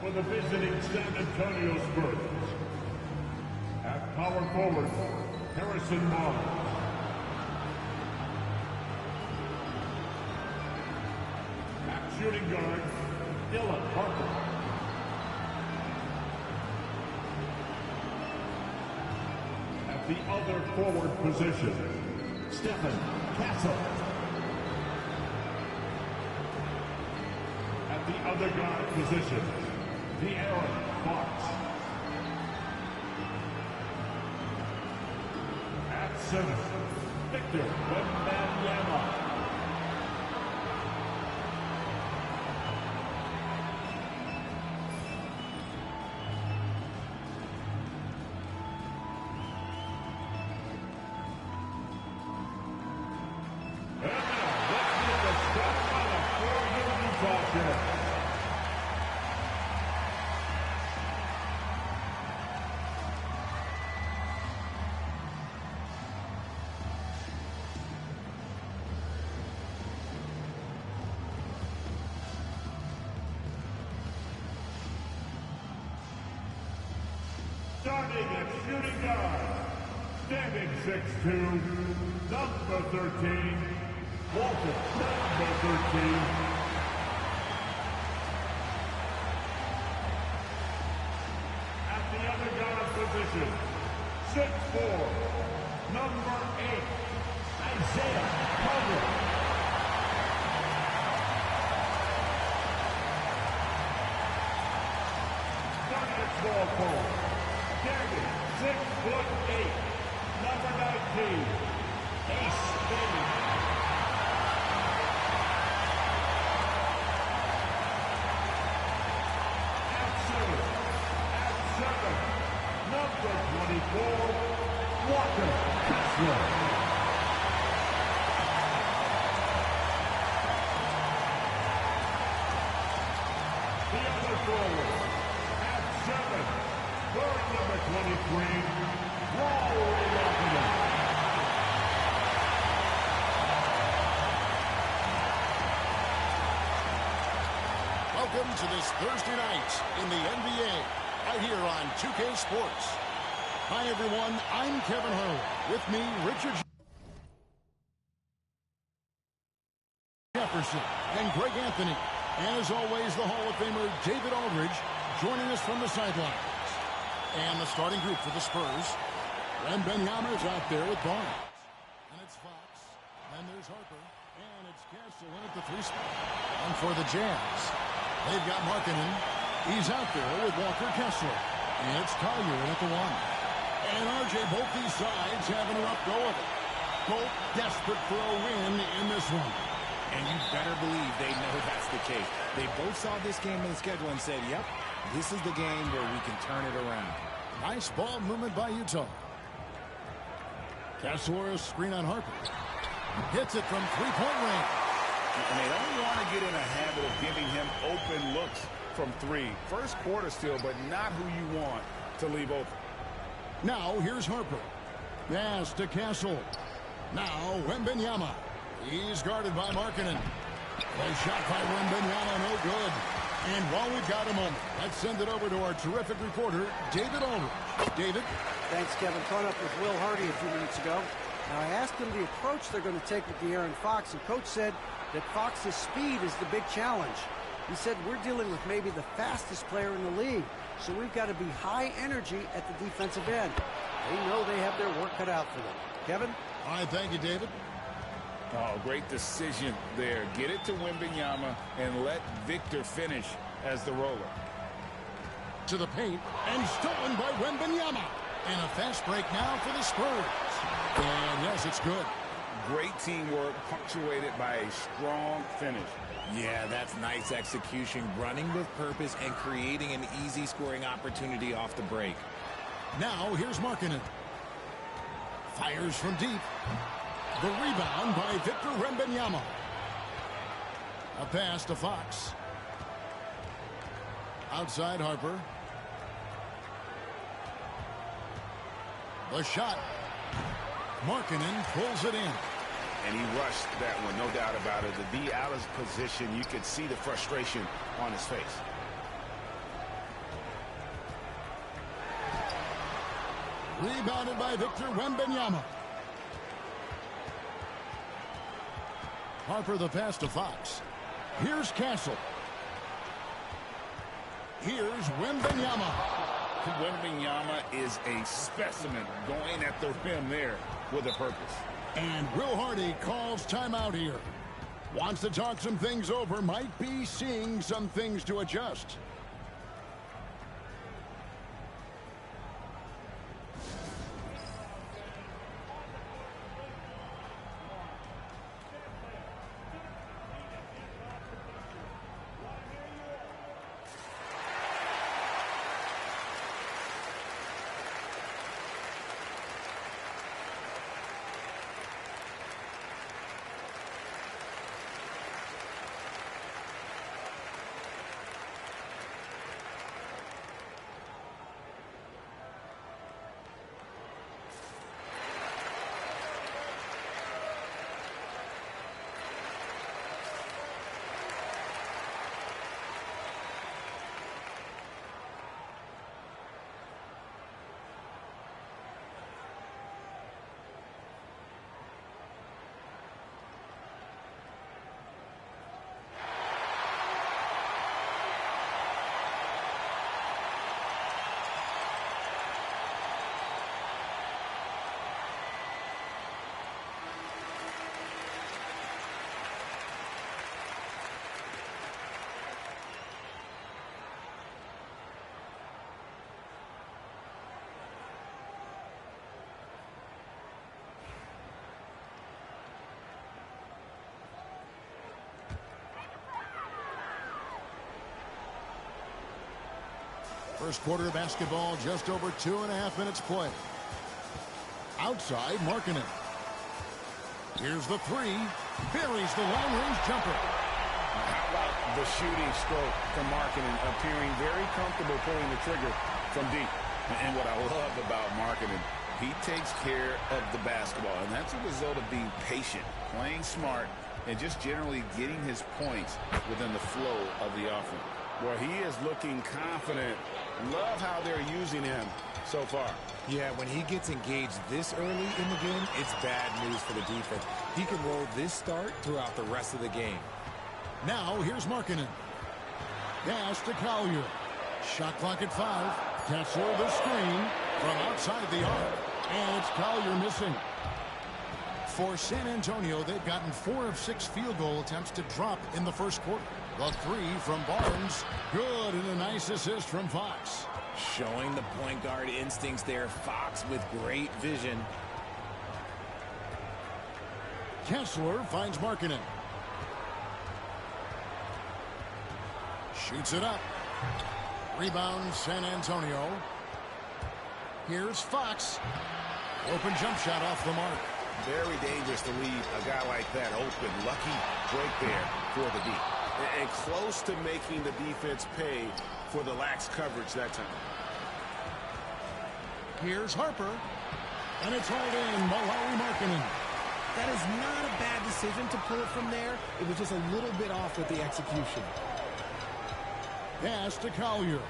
for the visiting San Antonio Spurs. At power forward, Harrison Barnes. At shooting guard, Dylan Harper. At the other forward position, Stephen Castle. At the other guard position, De'Aaron Fox. At center, Victor Wembanyama. Starting at shooting guard, standing 6'2", number 13, Walter, number 13. At the other guard position, 6'4", number 8, Isaiah Cover. Starting at small forward, standing 6'8", number 19, S.V.G. At seven, number 24, Walker Kessler. The other forward, at 7, wearing number 23, Rory Markkinen. Welcome to this Thursday night in the NBA, right here on 2K Sports. Hi, everyone. I'm Kevin Harlan. With me, Richard Jefferson and Greg Anthony. And as always, the Hall of Famer David Aldridge joining us from the sidelines. And the starting group for the Spurs. Wembanyama is out there with Barnes. And it's Fox. And there's Harper. And it's Castle in at the 3 spot. And for the Jazz, they've got Markkinen. He's out there with Walker Kessler. And it's Collier in at the 1. And RJ, both these sides having a rough go of it. Both desperate for a win in this one. And you better believe they know that's the case. They both saw this game on the schedule and said, yep, this is the game where we can turn it around. Nice ball movement by Utah. Kessler, a screen on Harper. Hits it from three-point range. And they don't want to get in a habit of giving him open looks from 3. First quarter still, but not who you want to leave open. Now, here's Harper. Pass to Castle. Now, Wembanyama. He's guarded by Markkinen. A shot by Wembanyama, no good. And while we've got a moment, let's send it over to our terrific reporter, David Aldridge. David? Thanks, Kevin. Caught up with Will Hardy a few minutes ago. Now, I asked him the approach they're going to take with De'Aaron Fox, and Coach said that Fox's speed is the big challenge. He said we're dealing with maybe the fastest player in the league, so we've got to be high energy at the defensive end. They know they have their work cut out for them. Kevin? All right, thank you, David. Oh, great decision there. Get it to Wembanyama and let Victor finish as the roller. To the paint, and stolen by Wembanyama. And a fast break now for the Spurs. And yes, it's good. Great teamwork, punctuated by a strong finish. Yeah, that's nice execution, running with purpose and creating an easy scoring opportunity off the break. Now, here's Markkinen. Fires from deep. The rebound by Victor Wembanyama. A pass to Fox. Outside Harper. The shot. Markkinen pulls it in. And he rushed that one, no doubt about it. To be out of position, you could see the frustration on his face. Rebounded by Victor Wembanyama. Harper the pass to Fox. Here's Castle. Here's Wembanyama. Wembanyama is a specimen going at the rim there with a purpose. And Will Hardy calls timeout here. Wants to talk some things over. Might be seeing some things to adjust. First quarter of basketball, just over 2.5 minutes play. Outside, Markkanen. Here's the three. Buries the long-range jumper. How about the shooting stroke from Markkanen, appearing very comfortable pulling the trigger from deep. And what I love about Markkanen, he takes care of the basketball, and that's a result of being patient, playing smart, and just generally getting his points within the flow of the offense. Well, he is looking confident. Love how they're using him so far. Yeah, when he gets engaged this early in the game, it's bad news for the defense. He can roll this start throughout the rest of the game. Now, here's Markkanen. Pass to Collier. Shot clock at 5. Kessler the screen from outside the arc. And it's Collier missing. For San Antonio, they've gotten 4 of 6 field goal attempts to drop in the first quarter. The 3 from Barnes. Good, and a nice assist from Fox. Showing the point guard instincts there. Fox with great vision. Kessler finds Markkanen. Shoots it up. Rebound, San Antonio. Here's Fox. Open jump shot off the mark. Very dangerous to leave a guy like that open. Lucky break there for the D. And close to making the defense pay for the lax coverage that time. Here's Harper. And it's hauled in by Markkanen. That is not a bad decision to pull it from there. It was just a little bit off with the execution. Pass to Collier.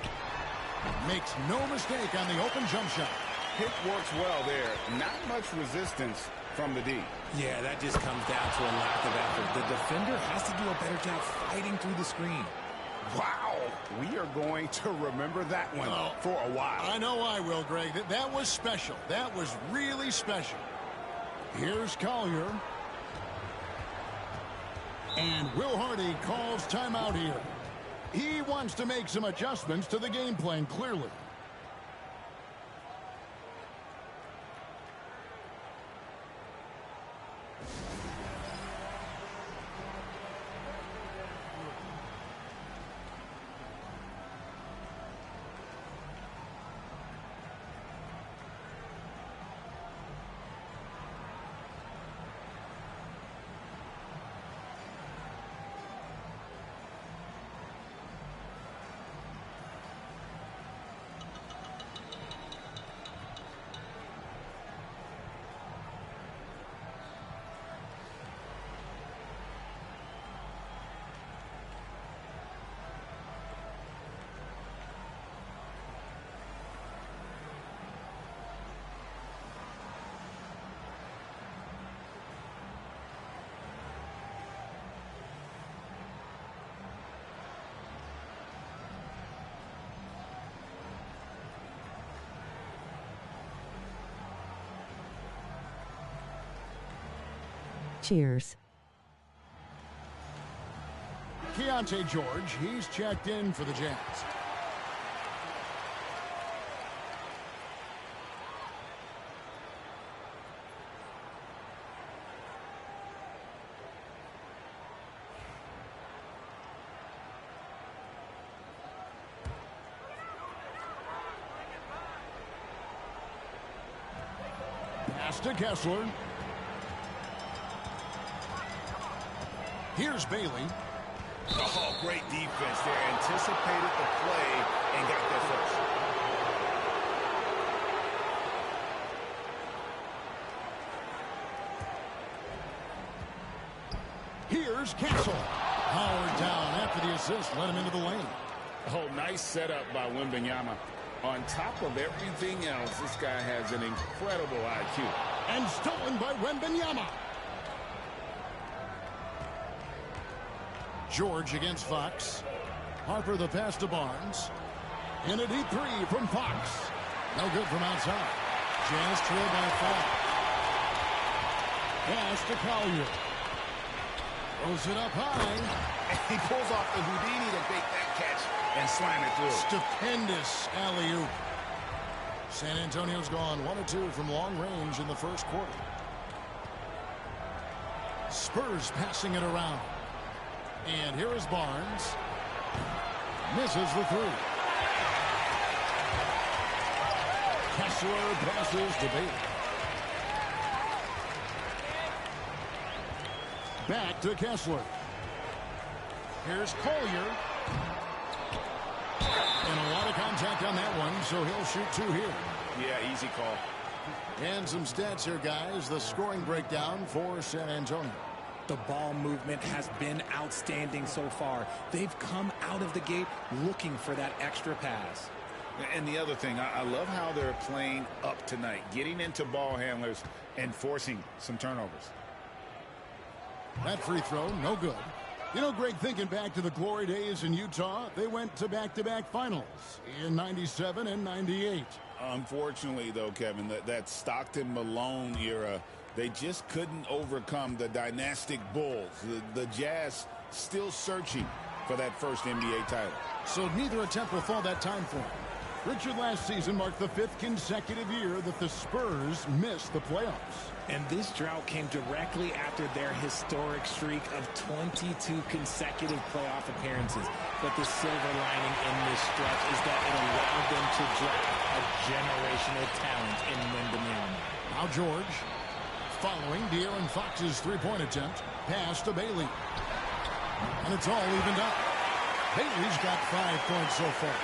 Makes no mistake on the open jump shot. Pick works well there. Not much resistance from the D. Yeah, that just comes down to a lack of effort. The defender has to do a better job fighting through the screen. Wow. We are going to remember that one for a while. I know I will, Greg. That was special. That was really special. Here's Collier. And Will Hardy calls timeout here. He wants to make some adjustments to the game plan, clearly. Cheers. Keontae George, he's checked in for the Jazz. Pass to Kessler. Here's Bailey. Oh, great defense there. Anticipated the play and got there first. Here's Castle. Powered down after the assist. Let him into the lane. Oh, nice setup by Wembanyama. On top of everything else, this guy has an incredible IQ. And stolen by Wembanyama. George against Fox. Harper the pass to Barnes. In a deep three from Fox. No good from outside. Jazz trail by 5. Pass to Collier. Throws it up high. And he pulls off the Houdini to make that catch and slam it through. Stupendous alley-oop. San Antonio's gone 1 of 2 from long range in the first quarter. Spurs passing it around. And here is Barnes. Misses the 3. Kessler passes to Bailey. Back to Kessler. Here's Collier. And a lot of contact on that one, so he'll shoot 2 here. Yeah, easy call. And some stats here, guys. The scoring breakdown for San Antonio. The ball movement has been outstanding so far. They've come out of the gate looking for that extra pass. And the other thing, I love how they're playing up tonight, getting into ball handlers and forcing some turnovers. That free throw, no good. You know, Greg, thinking back to the glory days in Utah, they went to back-to-back finals in 97 and 98. Unfortunately, though, Kevin, that Stockton-Malone era, they just couldn't overcome the dynastic Bulls. The Jazz still searching for that first NBA title. So neither attempt will fall that time frame. Richard, last season marked the 5th consecutive year that the Spurs missed the playoffs. And this drought came directly after their historic streak of 22 consecutive playoff appearances. But the silver lining in this stretch is that it allowed them to draft a generational talent in Wembanyama. Now George, following De'Aaron Fox's three-point attempt, pass to Bailey. And it's all evened up. Bailey's got 5 points so far.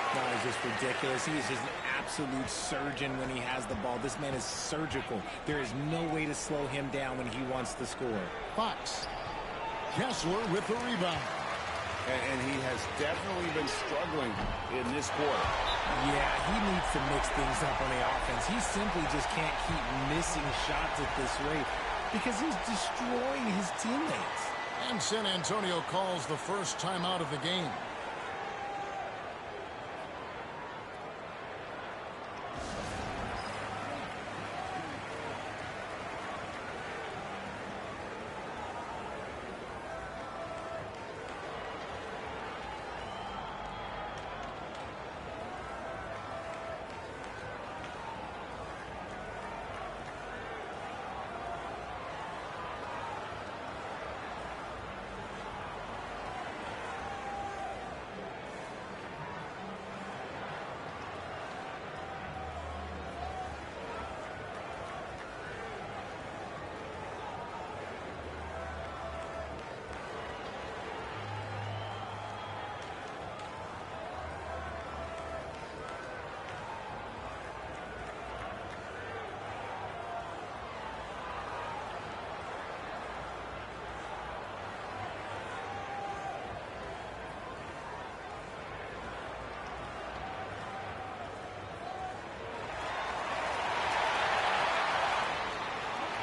No, he's just ridiculous. He is just an absolute surgeon when he has the ball. This man is surgical. There is no way to slow him down when he wants to score. Fox. Kessler with the rebound. And he has definitely been struggling in this quarter. Yeah, he needs to mix things up on the offense. He simply just can't keep missing shots at this rate because he's destroying his teammates. And San Antonio calls the first timeout of the game.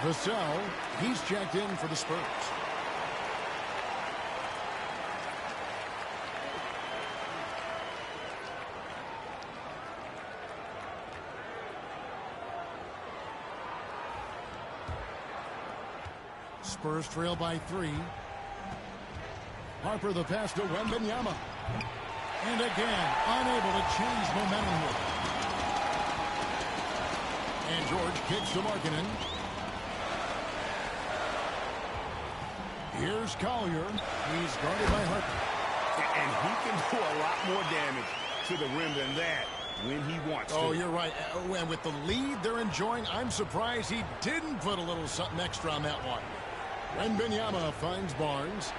Vassell, he's checked in for the Spurs. Spurs trail by 3. Harper the pass to Wembanyama. And again, unable to change momentum here. And George kicks to Markkanen. Here's Collier. He's guarded by Harper. And he can do a lot more damage to the rim than that when he wants to. Oh, you're right. And with the lead they're enjoying, I'm surprised he didn't put a little something extra on that one. Wembanyama finds Barnes.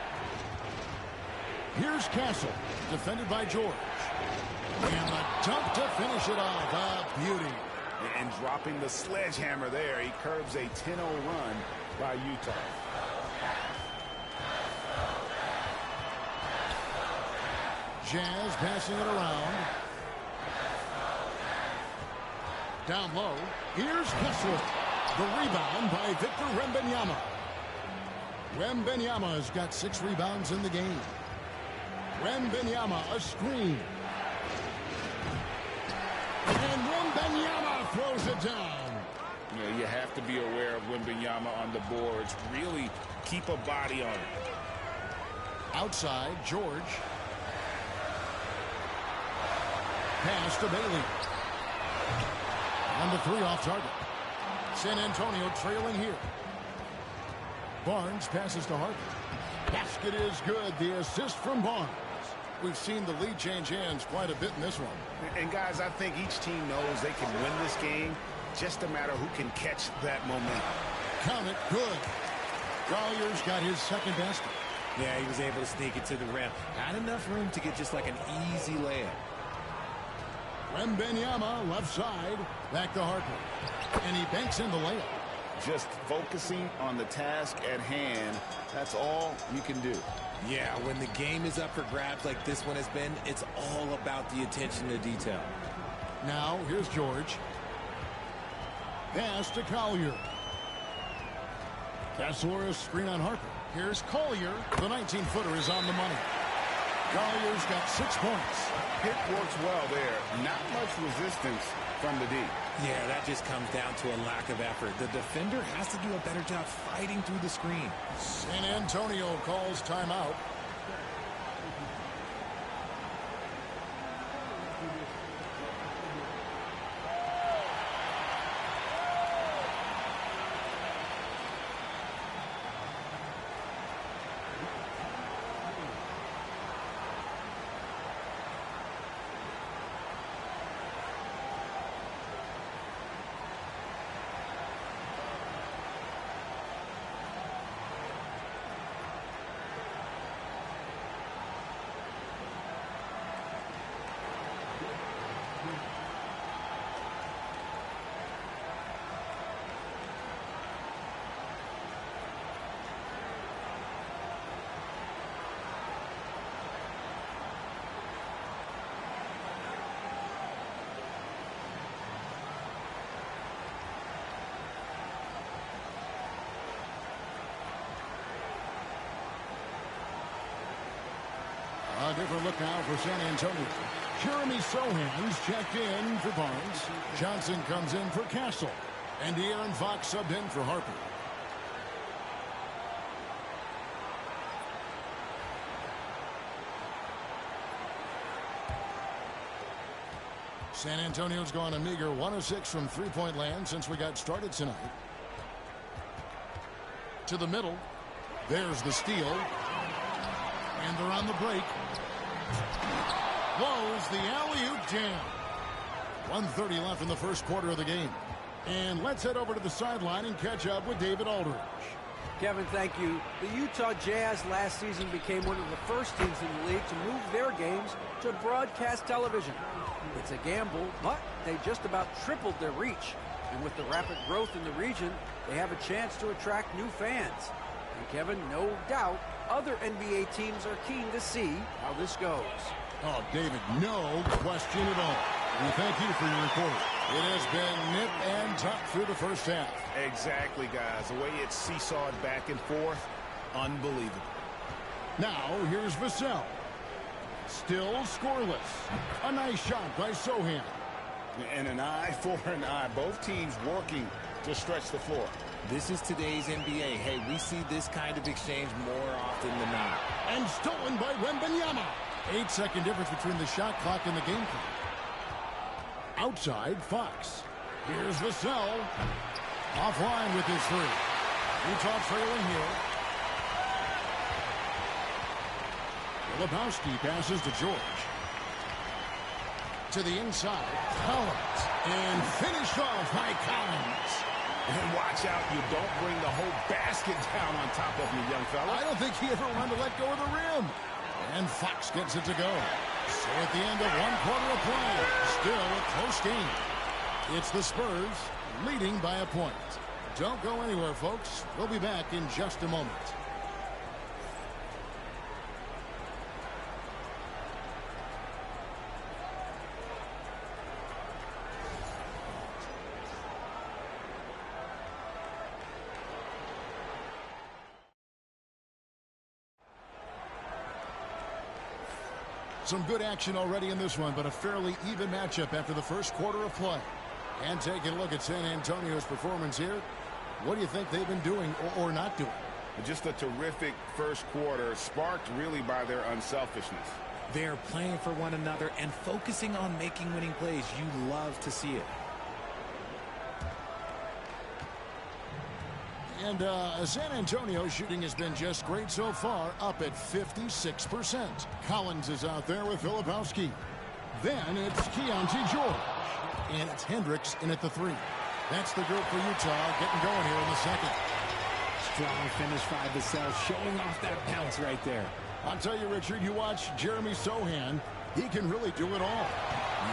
Here's Castle, defended by George. And the dunk to finish it off. A beauty. And dropping the sledgehammer there, he curbs a 10-0 run by Utah. Jazz passing it around. Down low. Here's Kessler. The rebound by Victor Wembanyama. Wembanyama has got 6 rebounds in the game. Wembanyama, a screen. And Wembanyama throws it down. You know, you have to be aware of Wembanyama on the boards. Really keep a body on it. Outside, George. Pass to Bailey. On the 3 off target. San Antonio trailing here. Barnes passes to Harper. Basket is good. The assist from Barnes. We've seen the lead change hands quite a bit in this one. And guys, I think each team knows they can win this game. Just a matter who can catch that momentum. Count it. Good. Collier's got his second basket. Yeah, he was able to sneak it to the rim. Not enough room to get just like an easy layup. Wembanyama left side. Back to Harper. And he banks in the layup. Just focusing on the task at hand. That's all you can do. Yeah, when the game is up for grabs like this one has been, it's all about the attention to detail. Now, here's George. Pass to Collier. Kessler, screen on Harper. Here's Collier. The 19-footer is on the money. Collier's got 6 points. Pick works well there. Not much resistance from the D. Yeah, that just comes down to a lack of effort. The defender has to do a better job fighting through the screen. San Antonio calls timeout. A different look now for San Antonio. Jeremy Sohan's checked in for Barnes. Johnson comes in for Castle. And De'Aaron Fox subbed in for Harper. San Antonio's gone a meager 1 of 6 from three-point land since we got started tonight. To the middle. There's the steal. And they're on the break. Blows the alley-oop jam. 1:30 left in the first quarter of the game. And let's head over to the sideline and catch up with David Aldridge. Kevin, thank you. The Utah Jazz last season became one of the first teams in the league to move their games to broadcast television. It's a gamble, but they just about tripled their reach. And with the rapid growth in the region, they have a chance to attract new fans. And Kevin, no doubt, other NBA teams are keen to see how this goes. Oh, David, no question at all. We thank you for your report. It has been nip and tuck through the first half. Exactly, guys. The way it's seesawed back and forth, unbelievable. Now, here's Vassell. Still scoreless. A nice shot by Sohan. And an eye for an eye. Both teams working to stretch the floor. This is today's NBA. Hey, we see this kind of exchange more often than not. And stolen by Wembanyama. 8-second difference between the shot clock and the game clock. Outside, Fox. Here's Vassell. Offline with his three. Utah trailing here. Lebowski passes to George. To the inside, Collins. And finished off by Collins. And watch out, you don't bring the whole basket down on top of you, young fella. I don't think he ever wanted to let go of the rim. And Fox gets it to go. So at the end of one quarter of play, still a close game. It's the Spurs leading by a point. Don't go anywhere, folks. We'll be back in just a moment. Some good action already in this one, but a fairly even matchup after the first quarter of play. And taking a look at San Antonio's performance here, what do you think they've been doing or not doing? Just a terrific first quarter, sparked really by their unselfishness. They're playing for one another and focusing on making winning plays. You love to see it. And San Antonio's shooting has been just great so far, up at 56%. Collins is out there with Filipowski. Then it's Keontae George. And it's Hendricks in at the three. That's the group for Utah getting going here in the second. Strong finish by Vassell, showing off that bounce right there. I'll tell you, Richard, you watch Jeremy Sohan, he can really do it all.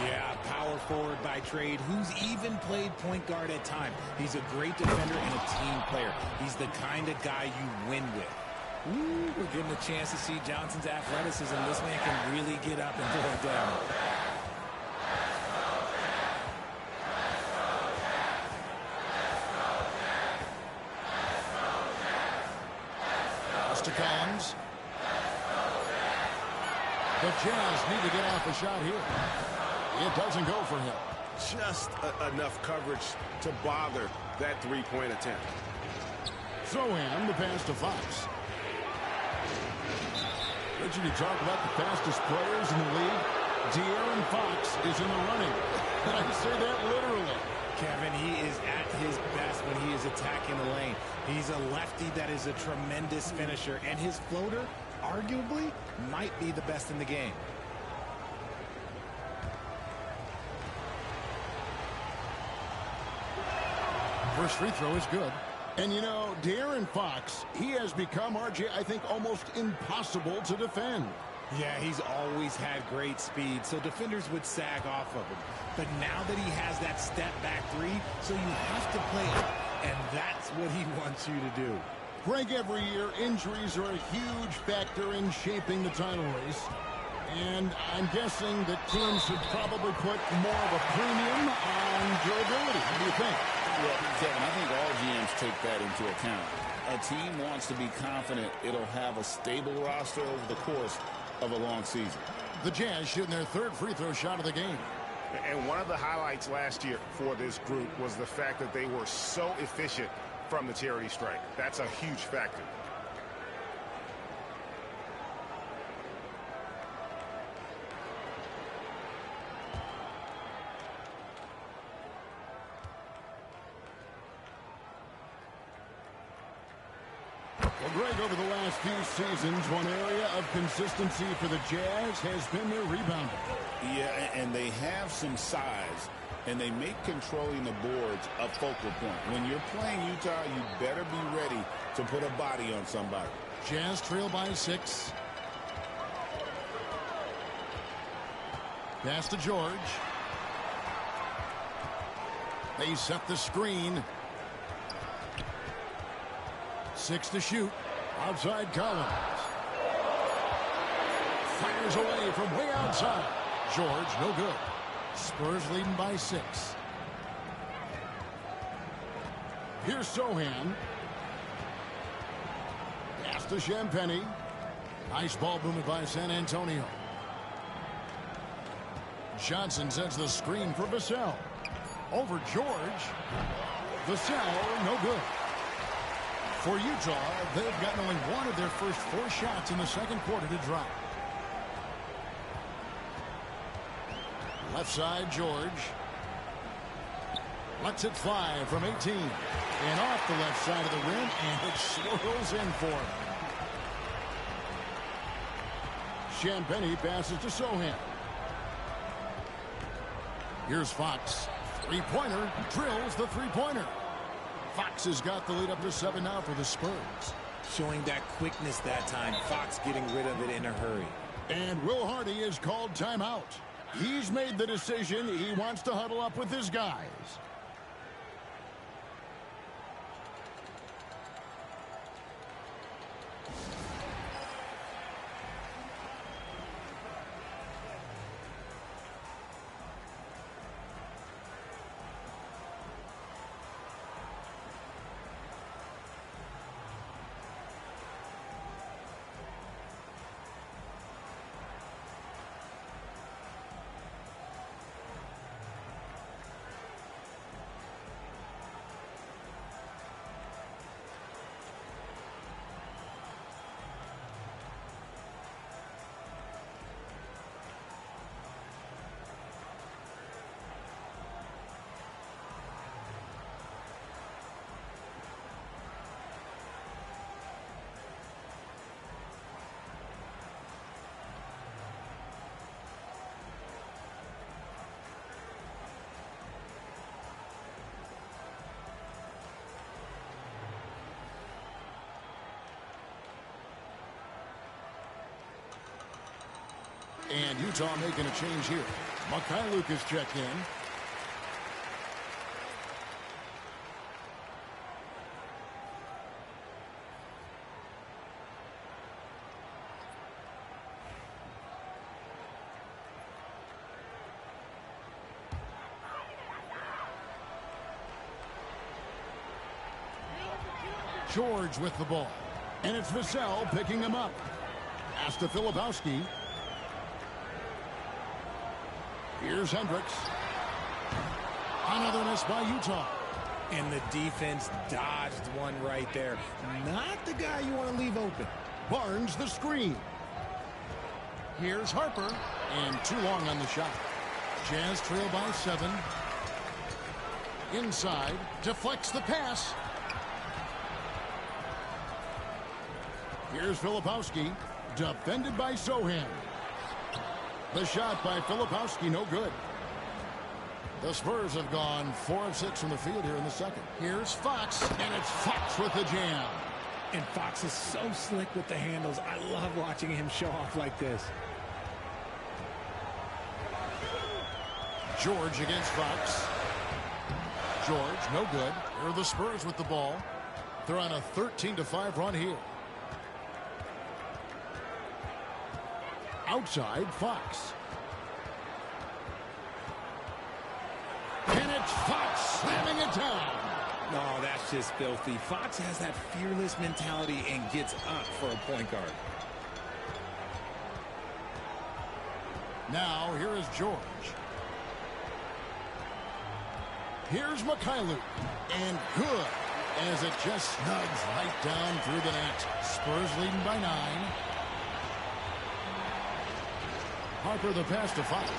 Yeah, power forward by trade, who's even played point guard at times. He's a great defender and a team player. He's the kind of guy you win with. Ooh, we're getting a chance to see Johnson's athleticism. This man can really get up and throw it down. To Collins. The Jazz need to get off a shot here. It doesn't go for him. Just enough coverage to bother that three-point attempt. Sohan, the pass to Fox. Richard, you talk about the fastest players in the league. De'Aaron Fox is in the running. And I say that literally. Kevin, he is at his best when he is attacking the lane. He's a lefty that is a tremendous finisher, and his floater, arguably, might be the best in the game. First free throw is good. And, you know, De'Aaron Fox, he has become, RJ, I think, almost impossible to defend. Yeah, he's always had great speed, so defenders would sag off of him. But now that he has that step-back three, so you have to play it, and that's what he wants you to do. Greg, every year, injuries are a huge factor in shaping the title race. And I'm guessing that teams should probably put more of a premium on durability. What do you think? Well, Kevin, I think all GMs take that into account. A team wants to be confident it'll have a stable roster over the course of a long season. The Jazz shooting their third free throw shot of the game. And one of the highlights last year for this group was the fact that they were so efficient from the charity stripe. That's a huge factor. Well, Greg, over the last few seasons, one area of consistency for the Jazz has been their rebounding. Yeah, and they have some size, and they make controlling the boards a focal point. When you're playing Utah, you better be ready to put a body on somebody. Jazz trail by 6. Pass to George. They set the screen. 6 to shoot. Outside Collins. Fires away from way outside. George, no good. Spurs leading by 6. Here's Sohan. Pass to Champagny. Nice ball movement by San Antonio. Johnson sets the screen for Vassell. Over George. Vassell, no good. For Utah, they've gotten only one of their first 4 shots in the second quarter to drop. Left side, George. Lets it fly from 18. And off the left side of the rim, and it swirls in for him. Champagnie passes to Sohan. Here's Fox. Three-pointer, drills the three-pointer. Fox has got the lead up to 7 now for the Spurs. Showing that quickness that time. Fox getting rid of it in a hurry. And Will Hardy is called timeout. He's made the decision. He wants to huddle up with his guys. And Utah making a change here. Mikhailuk is checked in. George with the ball. And it's Vassell picking him up. Pass to Filipowski. Here's Hendricks. Another miss by Utah. And the defense dodged one right there. Not the guy you want to leave open. Barnes the screen. Here's Harper. And too long on the shot. Jazz trail by 7. Inside. Deflects the pass. Here's Filipowski. Defended by Sohan. The shot by Filipowski, no good. The Spurs have gone 4 of 6 from the field here in the second. Here's Fox, and it's Fox with the jam. And Fox is so slick with the handles. I love watching him show off like this. George against Fox. George, no good. Here are the Spurs with the ball. They're on a 13-5 run here. Outside, Fox. And it's Fox slamming it down. No, that's just filthy. Fox has that fearless mentality and gets up for a point guard. Now, here is George. Here's Mikhailuk. And good, as it just snugs right down through the net. Spurs leading by 9. Harper the pass to Fox.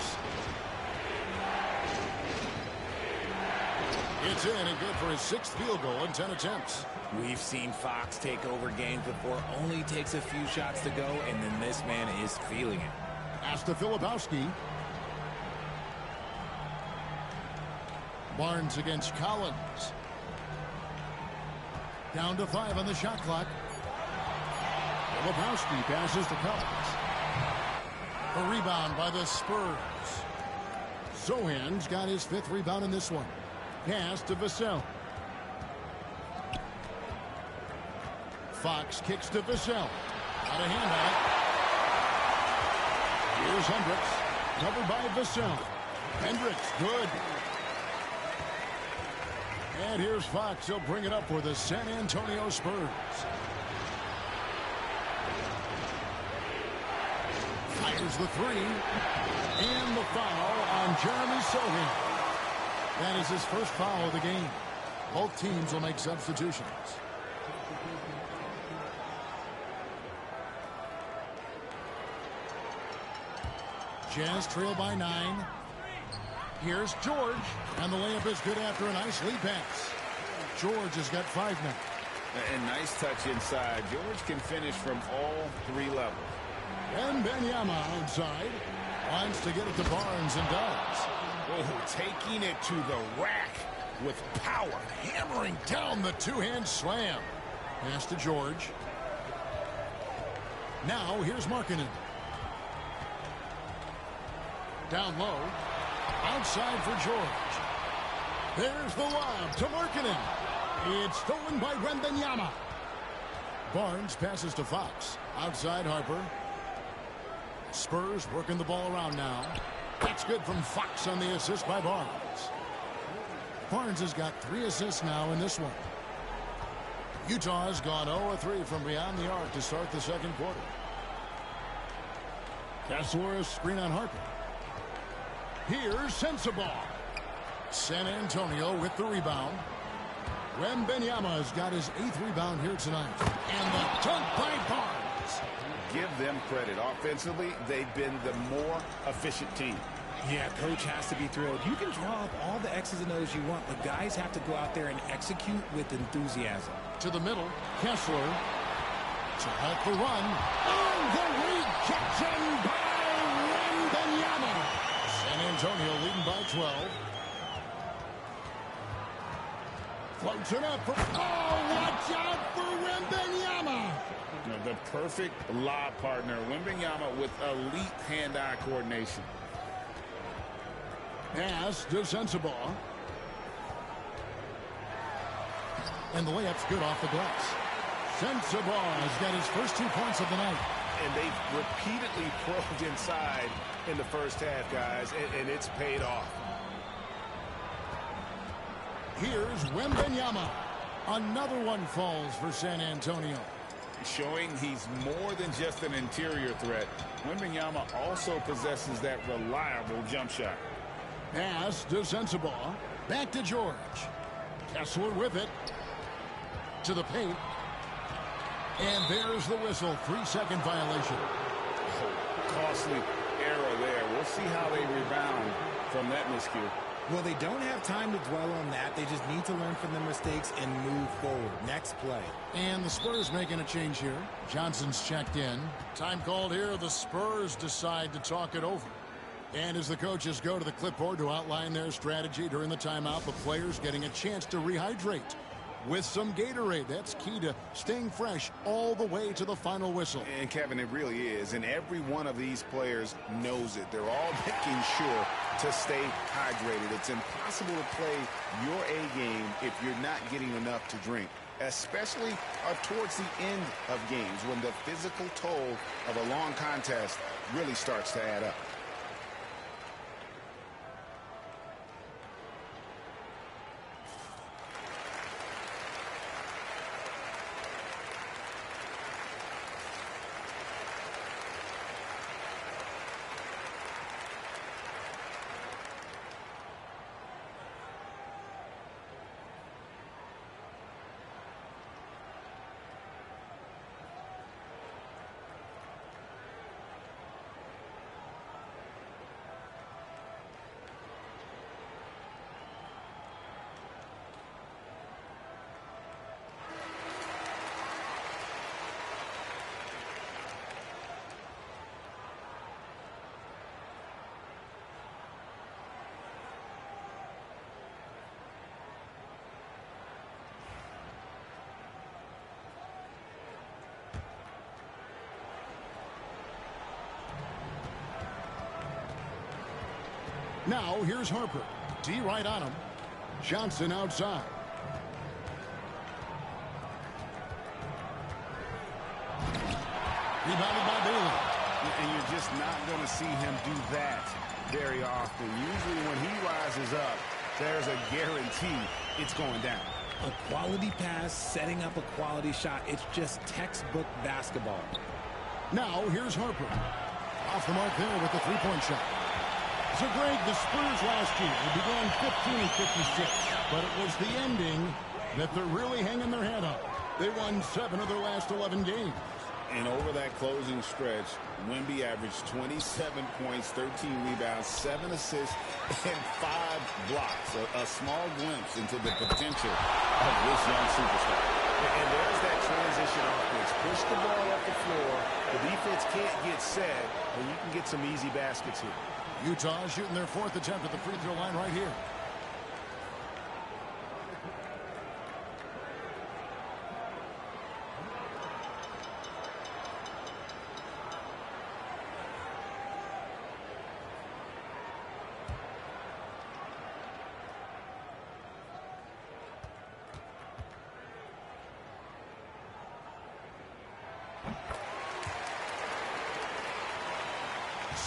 It's in and good for his 6th field goal in 10 attempts. We've seen Fox take over games before. Only takes a few shots to go, and then this man is feeling it. Pass to Filipowski. Barnes against Collins. Down to 5 on the shot clock. Filipowski passes to Collins. A rebound by the Spurs. Sohan's got his 5th rebound in this one. Pass to Vassell. Fox kicks to Vassell. Got a handout. Here's Hendricks. Covered by Vassell. Hendricks, good. And here's Fox. He'll bring it up for the San Antonio Spurs. Fires the 3. And the foul on Jeremy Sohan. That is his first foul of the game. Both teams will make substitutions. Jazz trail by 9. Here's George, and the layup is good after a nice lead pass. George has got 5 now. And nice touch inside. George can finish from all 3 levels. And Wembanyama outside. Wants to get it to Barnes and does. Oh, taking it to the rack with power. Hammering down the two-hand slam. Pass to George. Now here's Markkanen. Down low. Outside for George. There's the lob to Markkanen. It's stolen by Wembanyama. Barnes passes to Fox. Outside Harper. Spurs working the ball around now. That's good from Fox on the assist by Barnes. Barnes has got 3 assists now in this one. Utah has gone 0-3 from beyond the arc to start the second quarter. Kessler screen on Harper. Here's Sensabaugh. San Antonio with the rebound. Wembanyama has got his 8th rebound here tonight. And the dunk by Barnes. Give them credit. Offensively, they've been the more efficient team. Yeah, coach has to be thrilled. You can draw up all the X's and O's you want, but guys have to go out there and execute with enthusiasm. To the middle, Kessler to help the run. On the rejection by Wembanyama. San Antonio leading by 12. Floats it up for... Oh, watch out for Wembanyama. The perfect lob partner. Wembanyama with elite hand-eye coordination. Pass to Sensabaugh. And the layup's good off the glass. Sensabaugh has got his first 2 points of the night. And they've repeatedly probed inside in the first half, guys, and it's paid off. Here's Wembanyama. Another one falls for San Antonio. Showing he's more than just an interior threat. Wembanyama also possesses that reliable jump shot. Pass to Sensabaugh. Back to George. Kessler with it. To the paint. And there's the whistle. 3-second violation. Costly error there. We'll see how they rebound from that miscue. Well, they don't have time to dwell on that. They just need to learn from their mistakes and move forward. Next play. And the Spurs making a change here. Johnson's checked in. Time called here. The Spurs decide to talk it over. And as the coaches go to the clipboard to outline their strategy during the timeout, the players getting a chance to rehydrate with some Gatorade. That's key to staying fresh all the way to the final whistle. And Kevin, it really is. And every one of these players knows it. They're all making sure to stay hydrated. It's impossible to play your A game if you're not getting enough to drink, especially towards the end of games when the physical toll of a long contest really starts to add up. Now here's Harper. D right on him. Johnson outside. Rebounded by Bailey. And you're just not going to see him do that very often. Usually when he rises up, there's a guarantee it's going down. A quality pass, setting up a quality shot. It's just textbook basketball. Now here's Harper. Off the mark there with the three-point shot. So, Greg, the Spurs last year began 15-56, but it was the ending that they're really hanging their head on. They won 7 of their last 11 games. And over that closing stretch, Wemby averaged 27 points, 13 rebounds, 7 assists, and 5 blocks. A small glimpse into the potential of this young superstar. And there's that transition offense. Push the ball up the floor. The defense can't get set, and you can get some easy baskets here. Utah shooting their 4th attempt at the free throw line right here.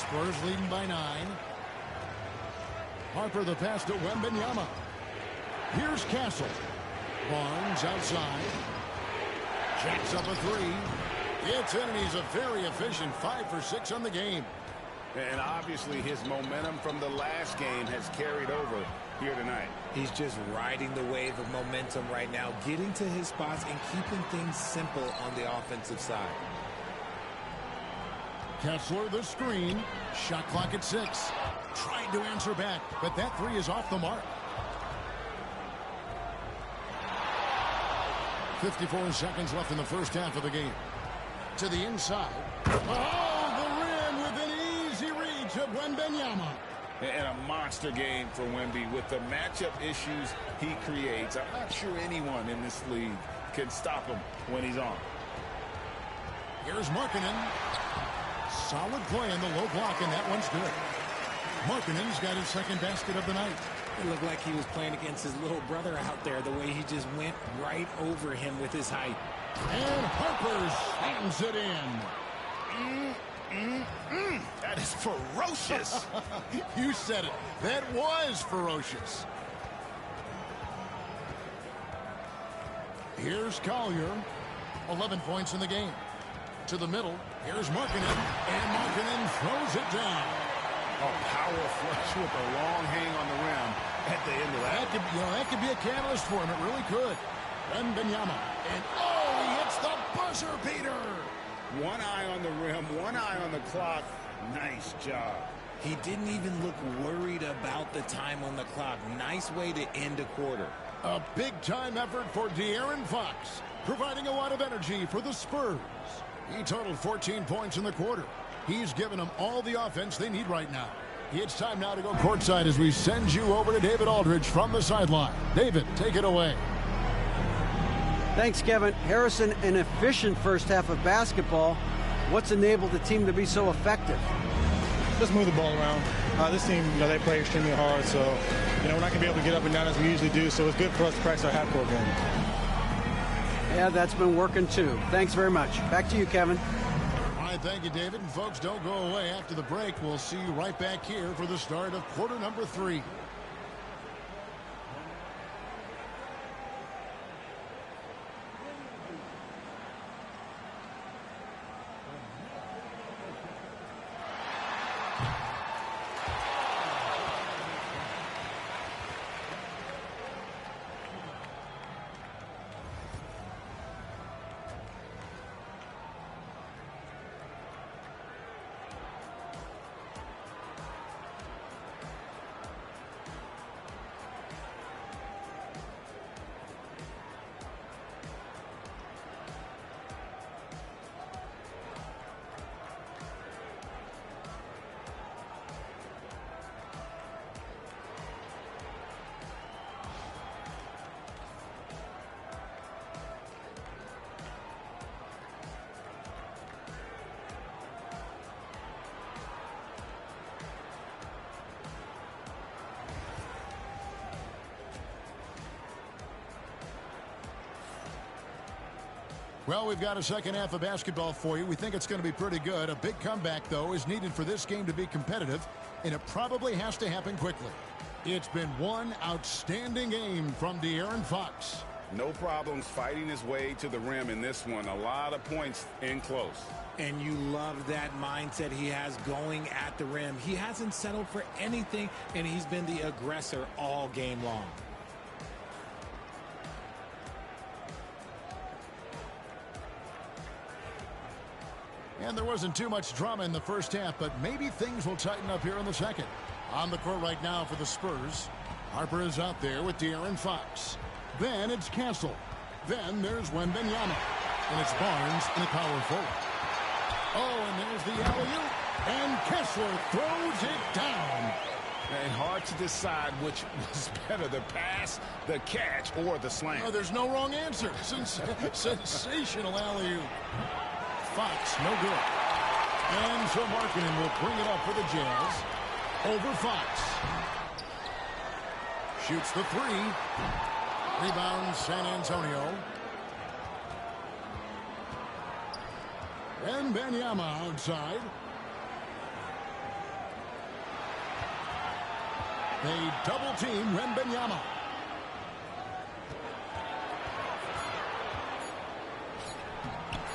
Spurs leading by 9. Harper the pass to Wembanyama. Here's Castle. Barnes outside. Jacks up a 3. It's in, and he's a very efficient 5 for 6 on the game. And obviously his momentum from the last game has carried over here tonight. He's just riding the wave of momentum right now, getting to his spots and keeping things simple on the offensive side. Kessler the screen. Shot clock at 6. Tried to answer back, but that 3 is off the mark. 54 seconds left in the first half of the game. To the inside. Oh, the rim with an easy reach of Wembanyama. And a monster game for Wemby with the matchup issues he creates. I'm not sure anyone in this league can stop him when he's on. Here's Markkanen. Solid play in the low block, and that one's good. Markkanen's got his 2nd basket of the night. It looked like he was playing against his little brother out there, the way he just went right over him with his height. And Harper slams it in. That is ferocious. You said it. That was ferocious. Here's Collier. 11 points in the game. To the middle. Here's Markkanen. And Markkanen throws it down. A power flush with a long hang on the rim at the end of that. That could be a catalyst for him. It really could. Wembanyama. And he hits the buzzer beater. One eye on the rim, one eye on the clock. Nice job. He didn't even look worried about the time on the clock. Nice way to end a quarter. A big-time effort for De'Aaron Fox, providing a lot of energy for the Spurs. He totaled 14 points in the quarter. He's given them all the offense they need right now. It's time now to go courtside as we send you over to David Aldridge from the sideline. David, take it away. Thanks, Kevin. Harrison, an efficient first half of basketball. What's enabled the team to be so effective? Just move the ball around. This team, they play extremely hard, so, we're not going to be able to get up and down as we usually do, so it's good for us to practice our half-court game. Yeah, that's been working too. Thanks very much. Back to you, Kevin. All right, thank you, David. And folks, don't go away. After the break, we'll see you right back here for the start of quarter number 3. Well, we've got a second half of basketball for you. We think it's going to be pretty good. A big comeback, though, is needed for this game to be competitive, and it probably has to happen quickly. It's been one outstanding game from De'Aaron Fox. No problems fighting his way to the rim in this one. A lot of points in close. And you love that mindset he has going at the rim. He hasn't settled for anything, and he's been the aggressor all game long. And there wasn't too much drama in the first half, but maybe things will tighten up here in the second. On the court right now for the Spurs. Harper is out there with De'Aaron Fox. Then it's Castle. Then there's Wembanyama. And it's Barnes in a power forward. Oh, and there's the alley-oop. And Kessler throws it down. And hard to decide which was better, the pass, the catch, or the slam. Oh, there's no wrong answer. Sensational alley-oop. Fox, no good. And so Markkanen will bring it up for the Jazz. Over Fox. Shoots the three. Rebound San Antonio. And Wembanyama outside. They double team Wembanyama.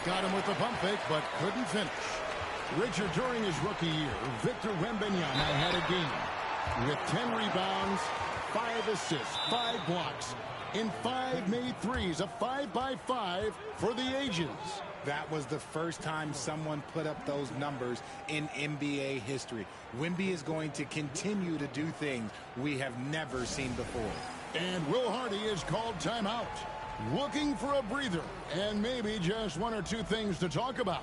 Got him with the pump fake, but couldn't finish. Richard, during his rookie year, Victor Wembanyama had a game with 10 rebounds, 5 assists, 5 blocks, and 5 made threes, a 5-by-5 for the ages. That was the first time someone put up those numbers in NBA history. Wemby is going to continue to do things we have never seen before. And Will Hardy is called timeout. Looking for a breather and maybe just 1 or 2 things to talk about.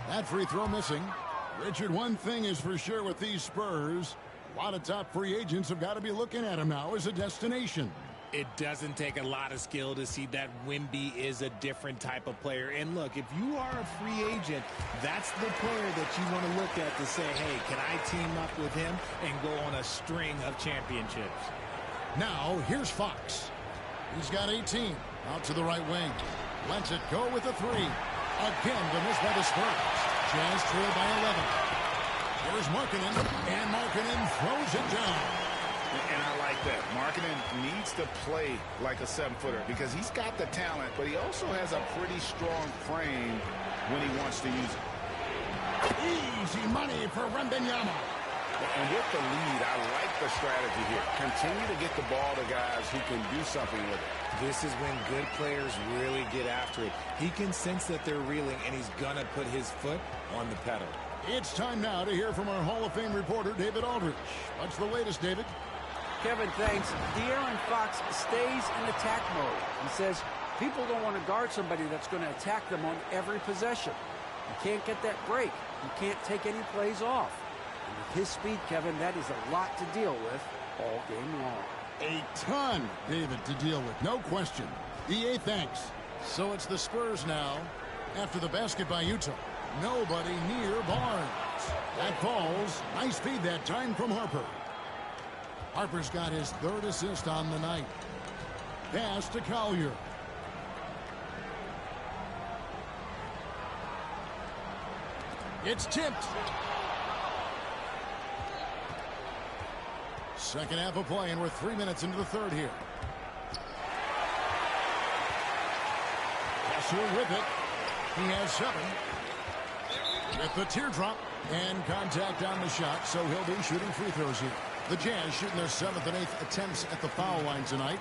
That free throw missing. Richard, one thing is for sure with these Spurs, a lot of top free agents have got to be looking at him now as a destination. It doesn't take a lot of skill to see that Wemby is a different type of player. And look, if you are a free agent, that's the player that you want to look at to say, hey, can I team up with him and go on a string of championships? Now, here's Fox. He's got 18. Out to the right wing. Lets it go with a three. Again, the miss by the Spurs. Jazz trail by 11. Here's Markkanen, and Markkanen throws it down. And I like that. Markkanen needs to play like a 7-footer because he's got the talent, but he also has a pretty strong frame when he wants to use it. Easy money for Wembanyama. And with the lead, I like the strategy here. Continue to get the ball to guys who can do something with it. This is when good players really get after it. He can sense that they're reeling, and he's going to put his foot on the pedal. It's time now to hear from our Hall of Fame reporter, David Aldridge. What's the latest, David? Kevin, thanks. De'Aaron Fox stays in attack mode. He says people don't want to guard somebody that's going to attack them on every possession. You can't get that break. You can't take any plays off. And with his speed, Kevin, that is a lot to deal with all game long. A ton, David, to deal with. No question. EA, thanks. So it's the Spurs now. After the basket by Utah. Nobody near Barnes. That falls. Nice feed that time from Harper. Harper's got his 3rd assist on the night. Pass to Collier. It's tipped. Second half of play, and we're 3 minutes into the 3rd here. Kessler with it. He has 7. With the teardrop and contact on the shot, so he'll be shooting free throws here. The Jazz shooting their 7th and 8th attempts at the foul line tonight.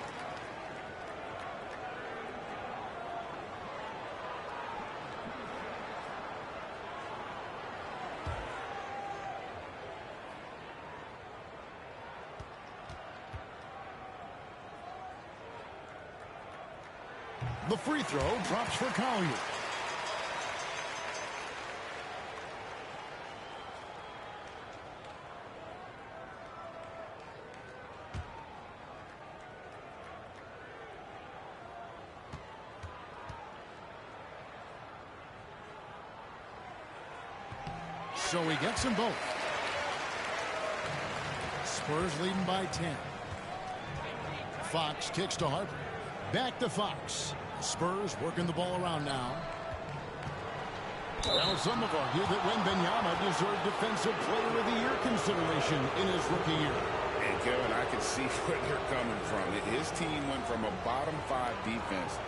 The free throw drops for Collier. So he gets them both. Spurs leading by 10. Fox kicks to Harper. Back to Fox. Spurs working the ball around now. Well, some have argued that Wembanyama deserved Defensive Player of the Year consideration in his rookie year. And Kevin, I can see where they're coming from. His team went from a bottom 5 defense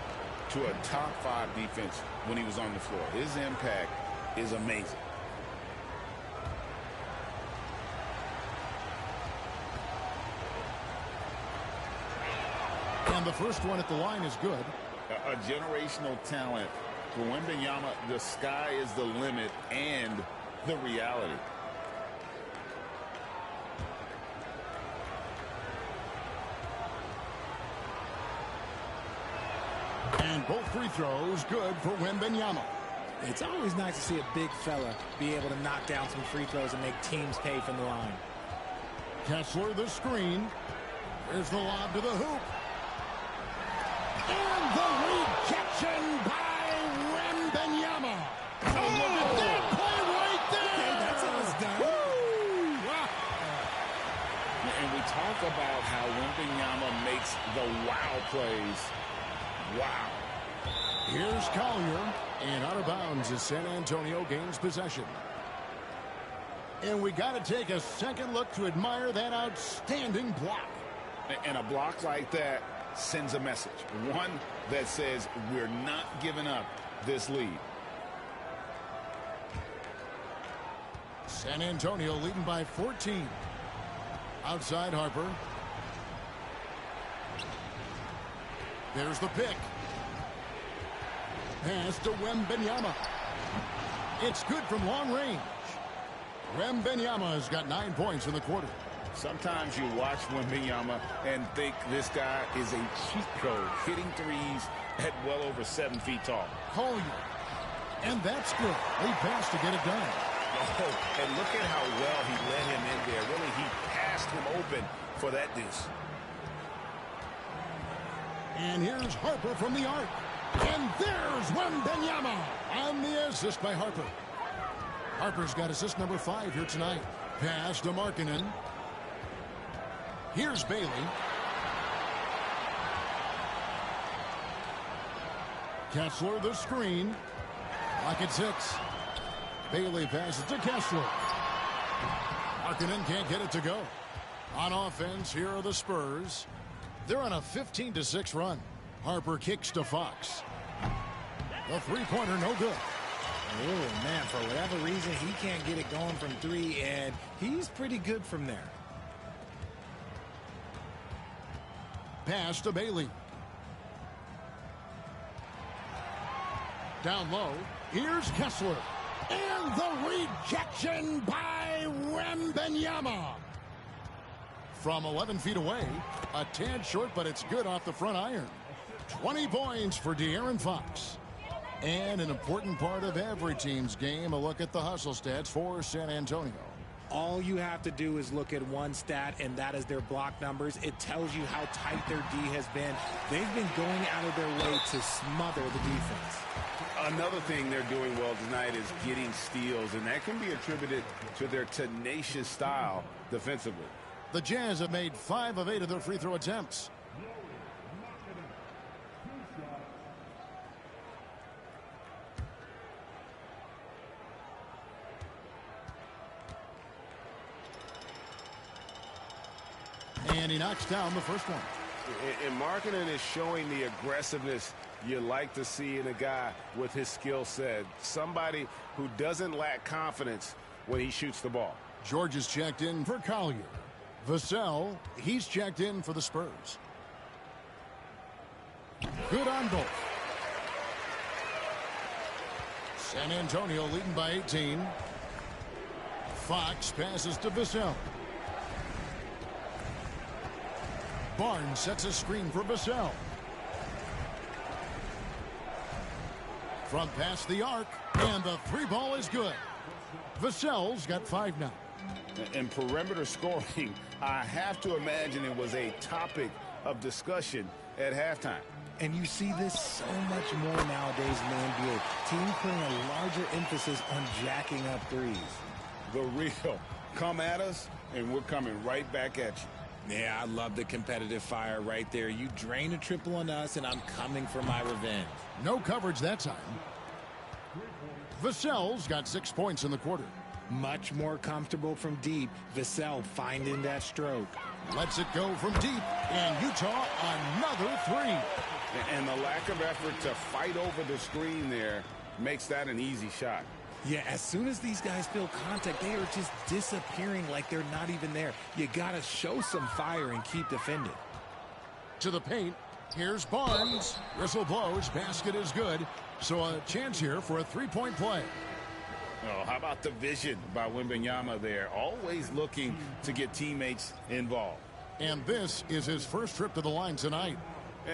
to a top 5 defense when he was on the floor. His impact is amazing. And the first one at the line is good. A generational talent. For Wembanyama, the sky is the limit and the reality. And both free throws good for Wembanyama. It's always nice to see a big fella be able to knock down some free throws and make teams pay from the line. Kessler the screen. There's the lob to the hoop. And the rejection by Wembanyama. Oh, look at that play right there. Okay, that's how it's done. Woo! Wow. And we talk about how Wembanyama makes the wow plays. Wow. Here's Collier, and out of bounds as San Antonio gains possession. And we got to take a second look to admire that outstanding block. And a block like that sends a message. One that says we're not giving up this lead. San Antonio leading by 14. Outside Harper. There's the pick. Pass to Wembanyama. It's good from long range. Wembanyama has got 9 points in the quarter. Sometimes you watch Wembanyama and think this guy is a cheat code, hitting threes at well over 7 feet tall. Collier. And that's good. He passed to get it done. Oh, and look at how well he led him in there. Really, he passed him open for that deuce. And here's Harper from the arc. And there's Wembanyama on the assist by Harper. Harper's got assist number 5 here tonight. Pass to Markkanen. Here's Bailey. Kessler the screen. Lock at 6. Bailey passes to Kessler. Markkanen can't get it to go. On offense, here are the Spurs. They're on a 15-6 run. Harper kicks to Fox. The three-pointer, no good. Oh, man, for whatever reason, he can't get it going from 3, and he's pretty good from there. Pass to Bailey. Down low, here's Kessler. And the rejection by Wembanyama. From 11 feet away, a tad short, but it's good off the front iron. 20 points for De'Aaron Fox. And an important part of every team's game, a look at the hustle stats for San Antonio. All you have to do is look at one stat, and that is their block numbers. It tells you how tight their D has been. They've been going out of their way to smother the defense. Another thing they're doing well tonight is getting steals, and that can be attributed to their tenacious style defensively. The Jazz have made 5 of 8 of their free throw attempts. And he knocks down the first one. And Markkanen is showing the aggressiveness you like to see in a guy with his skill set. Somebody who doesn't lack confidence when he shoots the ball. George is checked in for Collier. Vassell, he's checked in for the Spurs. Good on both. San Antonio leading by 18. Fox passes to Vassell. Barnes sets a screen for Vassell. From past the arc, and the three ball is good. Vassell's got 5 now. And perimeter scoring, I have to imagine it was a topic of discussion at halftime. And you see this so much more nowadays in the NBA. Teams putting a larger emphasis on jacking up threes. The real. Come at us, and we're coming right back at you. Yeah, I love the competitive fire right there. You drain a triple on us, and I'm coming for my revenge. No coverage that time. Vassell's got 6 points in the quarter. Much more comfortable from deep. Vassell finding that stroke. Lets it go from deep, and Utah another 3. And the lack of effort to fight over the screen there makes that an easy shot. Yeah, as soon as these guys feel contact, they are just disappearing like they're not even there. You got to show some fire and keep defending. To the paint, here's Barnes. Whistle blows, basket is good. So a chance here for a 3-point play. Oh, how about the vision by Wembanyama there? Always looking to get teammates involved. And this is his first trip to the line tonight.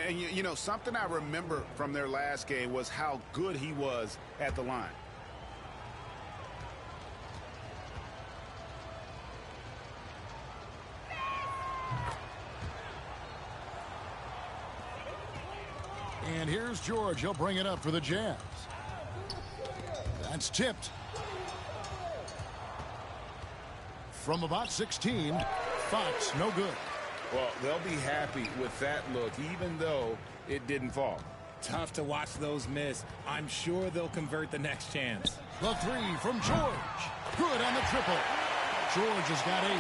And, you know, something I remember from their last game was how good he was at the line. And here's George. He'll bring it up for the Jazz. That's tipped. From about 16, Fox, no good. Well, they'll be happy with that look, even though it didn't fall. Tough to watch those miss. I'm sure they'll convert the next chance. The 3 from George. Good on the triple. George has got 8.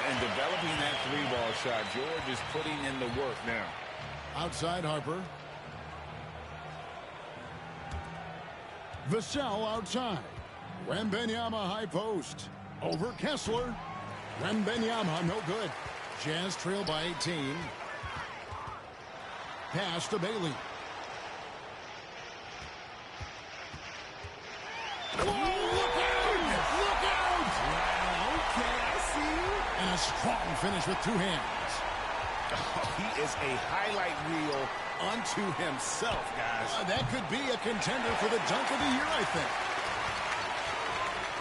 And developing that 3-ball shot, George is putting in the work now. Outside Harper. Vassell outside. Wembanyama high post. Over Kessler. Wembanyama no good. Jazz trail by 18. Pass to Bailey. Whoa, look out! Look out! Wow, okay, I see you. And a strong finish with 2 hands. Oh, he is a highlight reel unto himself, guys. That could be a contender for the dunk of the year, I think.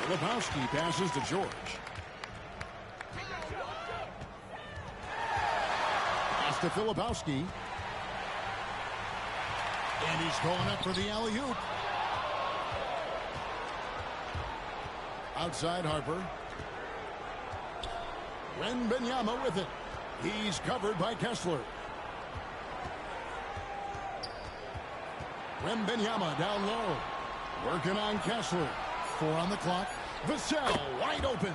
Filipowski passes to George. Pass to Filipowski. And he's going up for the alley-oop. Outside Harper. Wembanyama with it. He's covered by Kessler. Wembanyama down low. Working on Kessler. 4 on the clock. Vassell wide open.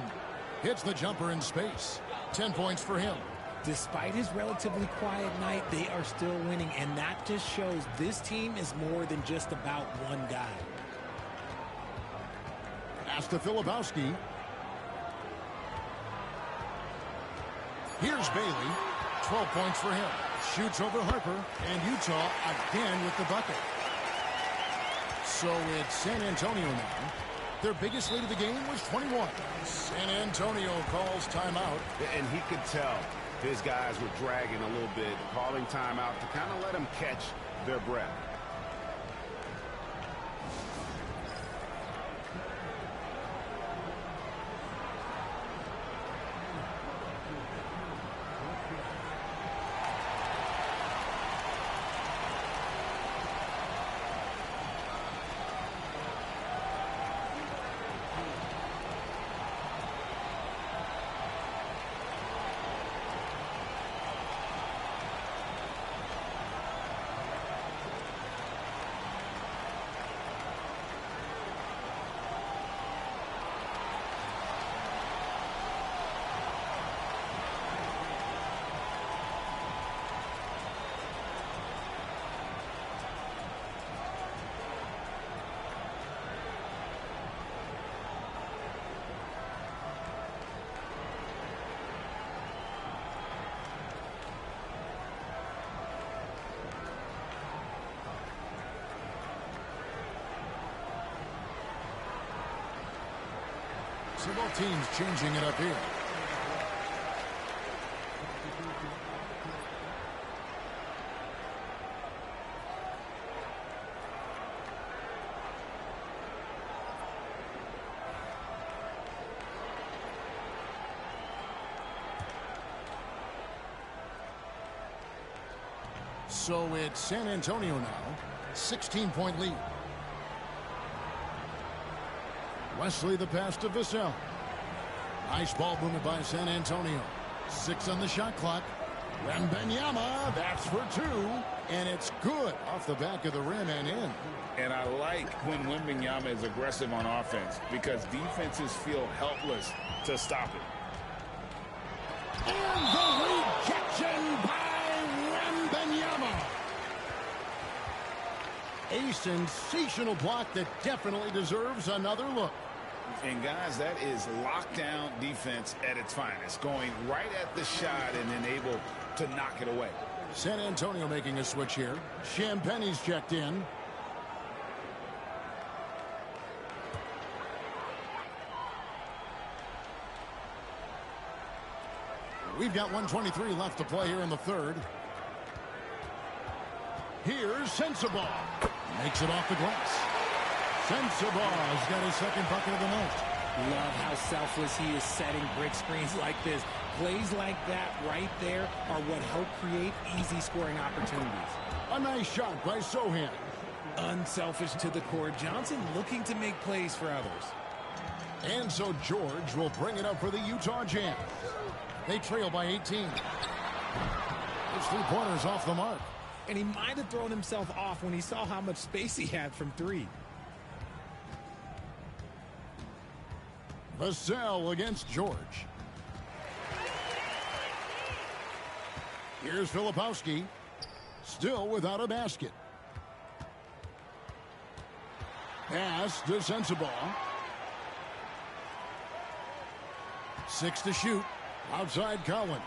Hits the jumper in space. 10 points for him. Despite his relatively quiet night, they are still winning, and that just shows this team is more than just about one guy. Pass to Filipowski. Here's Bailey. 12 points for him. Shoots over Harper, and Utah again with the bucket. So it's San Antonio now. Their biggest lead of the game was 21. San Antonio calls timeout. And he could tell his guys were dragging a little bit, calling timeout to kind of let them catch their breath. So both teams changing it up here. So it's San Antonio now. 16-point lead. Wesley the pass to Vassell. Nice ball movement by San Antonio. 6 on the shot clock. Wembanyama, that's for 2. And it's good off the back of the rim and in. And I like when Wembanyama is aggressive on offense because defenses feel helpless to stop it. And the rejection by Wembanyama. A sensational block that definitely deserves another look. And guys, that is lockdown defense at its finest, going right at the shot and then able to knock it away. San Antonio making a switch here. Champagne's checked in. We've got 1:23 left to play here in the third. Here's Sensabaugh. Makes it off the glass. Sensabaugh's got his second bucket of the night. Love how selfless he is setting brick screens like this. Plays like that right there are what help create easy scoring opportunities. A nice shot by Sohan. Unselfish to the core. Johnson looking to make plays for others. And so George will bring it up for the Utah Jazz. They trail by 18. His 3-pointers off the mark. And he might have thrown himself off when he saw how much space he had from 3. Vassell against George. Here's Filipowski. Still without a basket. Pass to Sensabaugh. 6 to shoot. Outside Collins.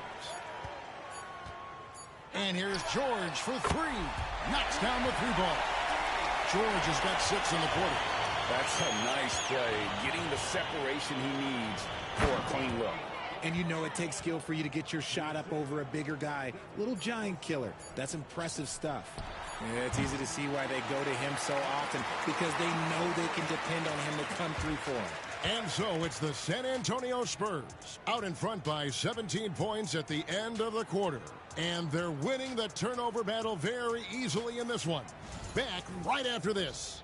And here's George for 3. Knocks down the 3-ball. George has got 6 in the quarter. That's a nice play, getting the separation he needs for a clean look. And you know it takes skill for you to get your shot up over a bigger guy. Little giant killer. That's impressive stuff. Yeah, it's easy to see why they go to him so often, because they know they can depend on him to come through for them. And so it's the San Antonio Spurs out in front by 17 points at the end of the quarter. And they're winning the turnover battle very easily in this one. Back right after this.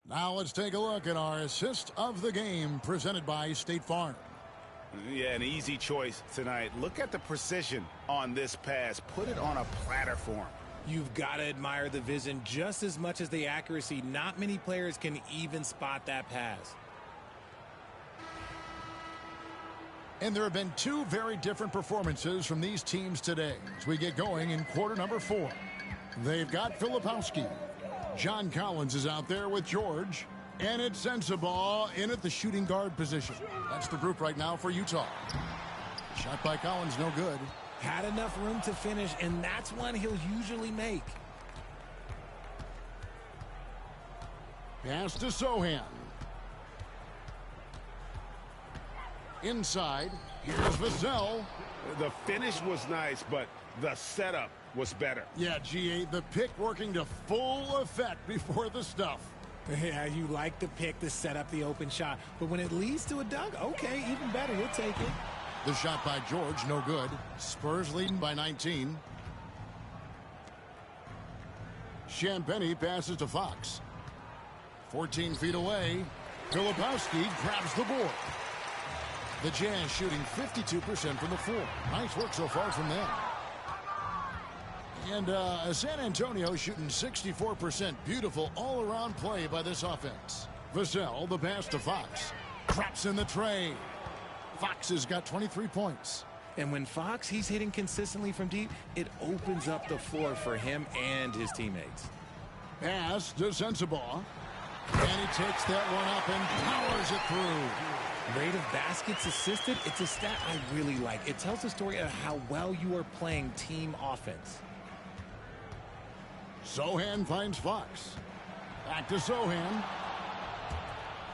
Now let's take a look at our assist of the game presented by State Farm. Yeah, an easy choice tonight. Look at the precision on this pass. Put it on a platter for him. You've got to admire the vision just as much as the accuracy. Not many players can even spot that pass. And there have been 2 very different performances from these teams today as we get going in quarter number 4. They've got Filipowski. John Collins is out there with George. And it's Sensabaugh in at the shooting guard position. That's the group right now for Utah. Shot by Collins, no good. Had enough room to finish, and that's one he'll usually make. Pass to Sohan. Inside, here's Vassell. The finish was nice, but the setup was better. Yeah, GA, the pick working to full effect before the stuff. Yeah, you like the pick to set up the open shot, but when it leads to a dunk, okay, even better, you'll take it. The shot by George, no good. Spurs leading by 19. Champagnie passes to Fox. 14 feet away. Filipowski grabs the board. The Jazz shooting 52% from the floor. Nice work so far from them. And San Antonio shooting 64%. Beautiful all-around play by this offense. Vassell, the pass to Fox. Drops in the tray. Fox has got 23 points. And when Fox, he's hitting consistently from deep, it opens up the floor for him and his teammates. Pass to Sensabaugh. And he takes that one up and powers it through. Rate of baskets assisted, it's a stat I really like. It tells the story of how well you are playing team offense. Sohan finds Fox. Back to Sohan.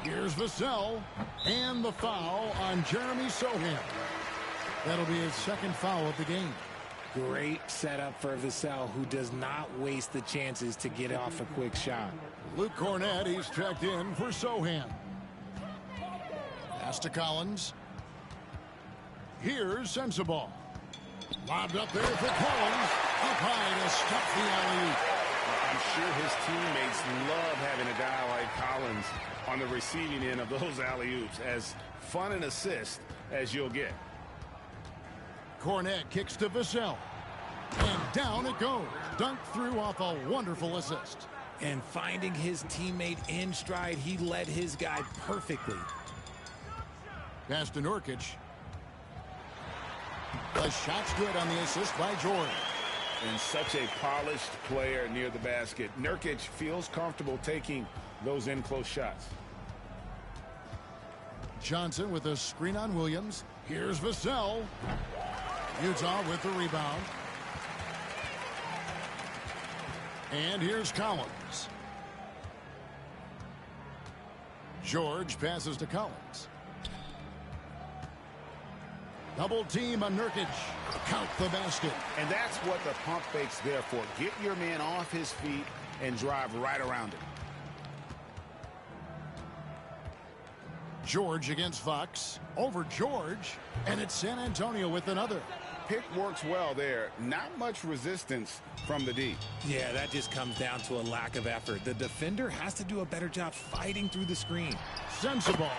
Here's Vassell. And the foul on Jeremy Sohan. That'll be his second foul of the game. Great setup for Vassell, who does not waste the chances to get off a quick shot. Luke Cornett, he's checked in for Sohan. Pass to Collins. Here's Sensible. Lobbed up there for Collins. Up high to stop the alley-oop. I'm sure his teammates love having a guy like Collins on the receiving end of those alley-oops. As fun an assist as you'll get. Cornette kicks to Vassell. And down it goes. Dunked through off a wonderful assist. And finding his teammate in stride, he led his guy perfectly. Pass to Nurkic. The shot's good on the assist by George. And such a polished player near the basket. Nurkic feels comfortable taking those in-close shots. Johnson with a screen on Williams. Here's Vassell. Utah with the rebound. And here's Collins. George passes to Collins. Double team on Nurkic. Count the basket. And that's what the pump fake's there for. Get your man off his feet and drive right around him. George against Fox. Over George. And it's San Antonio with another. Pick works well there. Not much resistance from the D. Yeah, that just comes down to a lack of effort. The defender has to do a better job fighting through the screen. Sensible.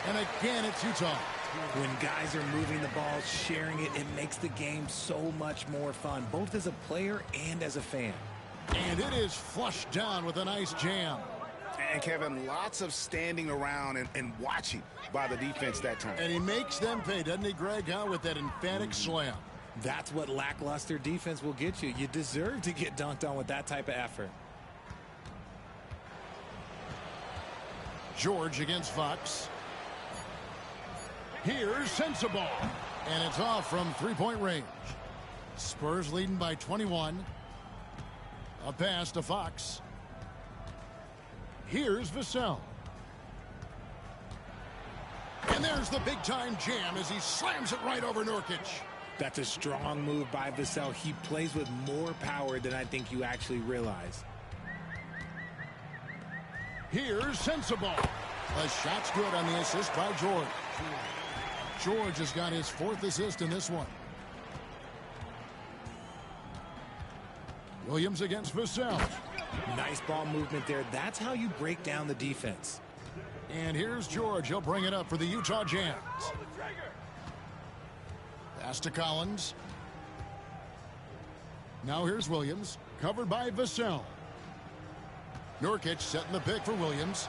And again, it's Utah. When guys are moving the ball, sharing it, it makes the game so much more fun, both as a player and as a fan. And it is flushed down with a nice jam. And Kevin, lots of standing around and watching by the defense that time. And he makes them pay, doesn't he, Greg, with that emphatic slam. That's what lackluster defense will get you. You deserve to get dunked on with that type of effort. George against Fox. Here's Sensible. And it's off from three-point range. Spurs leading by 21. A pass to Fox. Here's Vassell. And there's the big-time jam as he slams it right over Nurkic. That's a strong move by Vassell. He plays with more power than I think you actually realize. Here's Sensible. The shot's good on the assist by George. George has got his fourth assist in this one. Williams against Vassell. Nice ball movement there. That's how you break down the defense. And here's George. He'll bring it up for the Utah Jazz. Pass to Collins. Now here's Williams. Covered by Vassell. Nurkic setting the pick for Williams.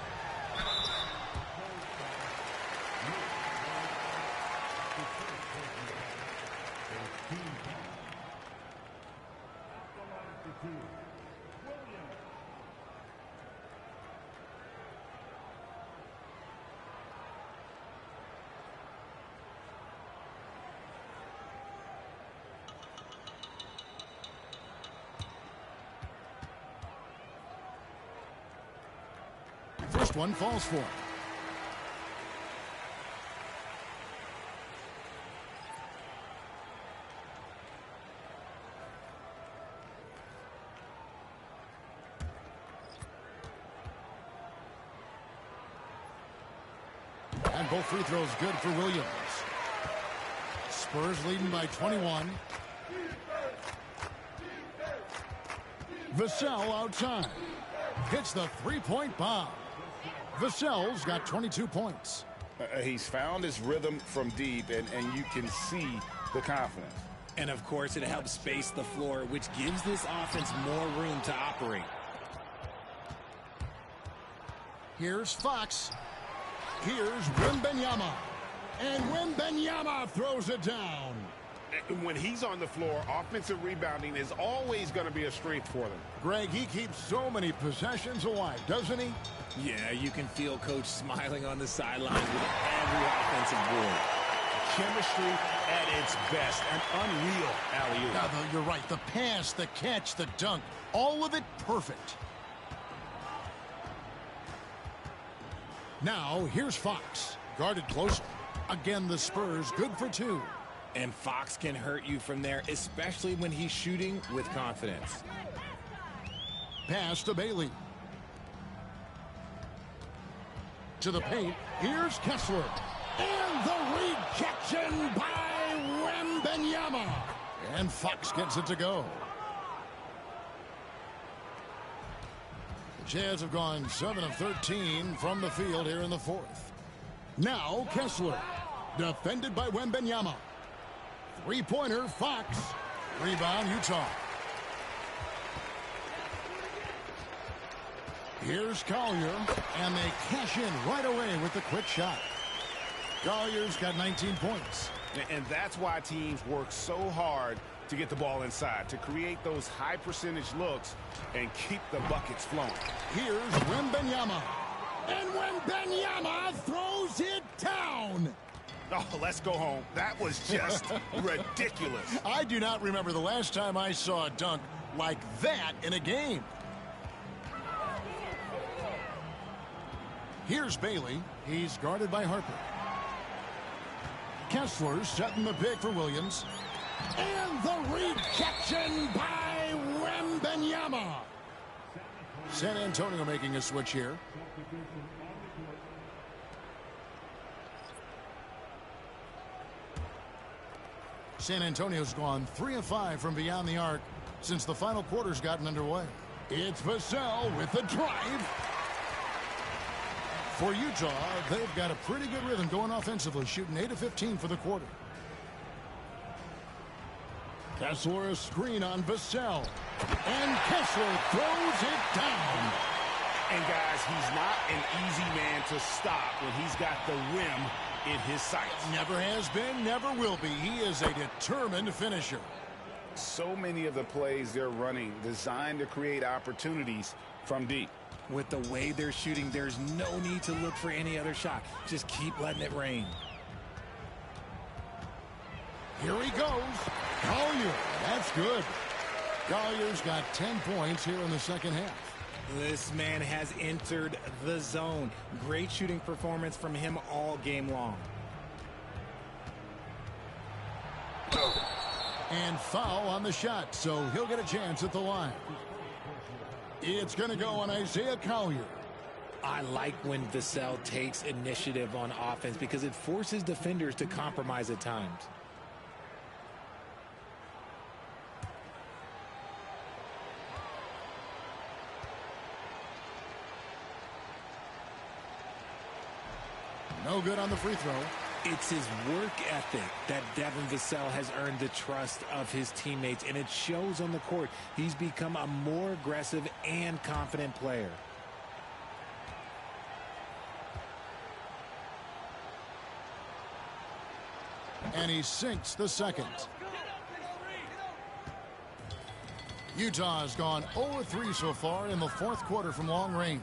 First one falls for him. And both free throws good for Williams. Spurs leading by 21. Vassell outside. Hits the three-point bomb. Vassell's got 22 points. He's found his rhythm from deep, and you can see the confidence. And, of course, it helps space the floor, which gives this offense more room to operate. Here's Fox. Here's Wembanyama. And Wembanyama throws it down. When he's on the floor, offensive rebounding is always going to be a strength for them. Greg, he keeps so many possessions alive, doesn't he? Yeah, you can feel Coach smiling on the sidelines with every offensive board. Chemistry at its best. An unreal alley-oop. Now, you're right. The pass, the catch, the dunk, all of it perfect. Now, here's Fox. Guarded close. Again, the Spurs good for two. And Fox can hurt you from there, especially when he's shooting with confidence. Pass to Bailey. To the paint. Here's Kessler. And the rejection by Wembanyama. And Fox gets it to go. The Jazz have gone 7 of 13 from the field here in the fourth. Now Kessler. Defended by Wembanyama. Three-pointer, Fox. Rebound, Utah. Here's Collier, and they cash in right away with the quick shot. Collier's got 19 points. And that's why teams work so hard to get the ball inside, to create those high-percentage looks and keep the buckets flowing. Here's Wembanyama. And Wembanyama throws it down. Oh, let's go home. That was just ridiculous. I do not remember the last time I saw a dunk like that in a game. Here's Bailey. He's guarded by Harper. Kessler setting the pick for Williams. And the rejection by Wembanyama. San Antonio making a switch here. San Antonio's gone 3 of 5 from beyond the arc since the final quarter's gotten underway. It's Vassell with the drive. For Utah, they've got a pretty good rhythm going offensively, shooting 8 of 15 for the quarter. Kessler a screen on Vassell. And Kessler throws it down. And guys, he's not an easy man to stop when he's got the rim in his sights. Never has been, never will be. He is a determined finisher. So many of the plays they're running designed to create opportunities from deep. With the way they're shooting, there's no need to look for any other shot. Just keep letting it rain. Here he goes. Collier. That's good. Collier's got 10 points here in the second half. This man has entered the zone. Great shooting performance from him all game long. And foul on the shot, so he'll get a chance at the line. It's going to go on Isaiah Collier. I like when Vassell takes initiative on offense because it forces defenders to compromise at times. No good on the free throw. It's his work ethic that Devin Vassell has earned the trust of his teammates, and it shows on the court. He's become a more aggressive and confident player. And he sinks the second. Utah has gone 0-3 so far in the fourth quarter from long range.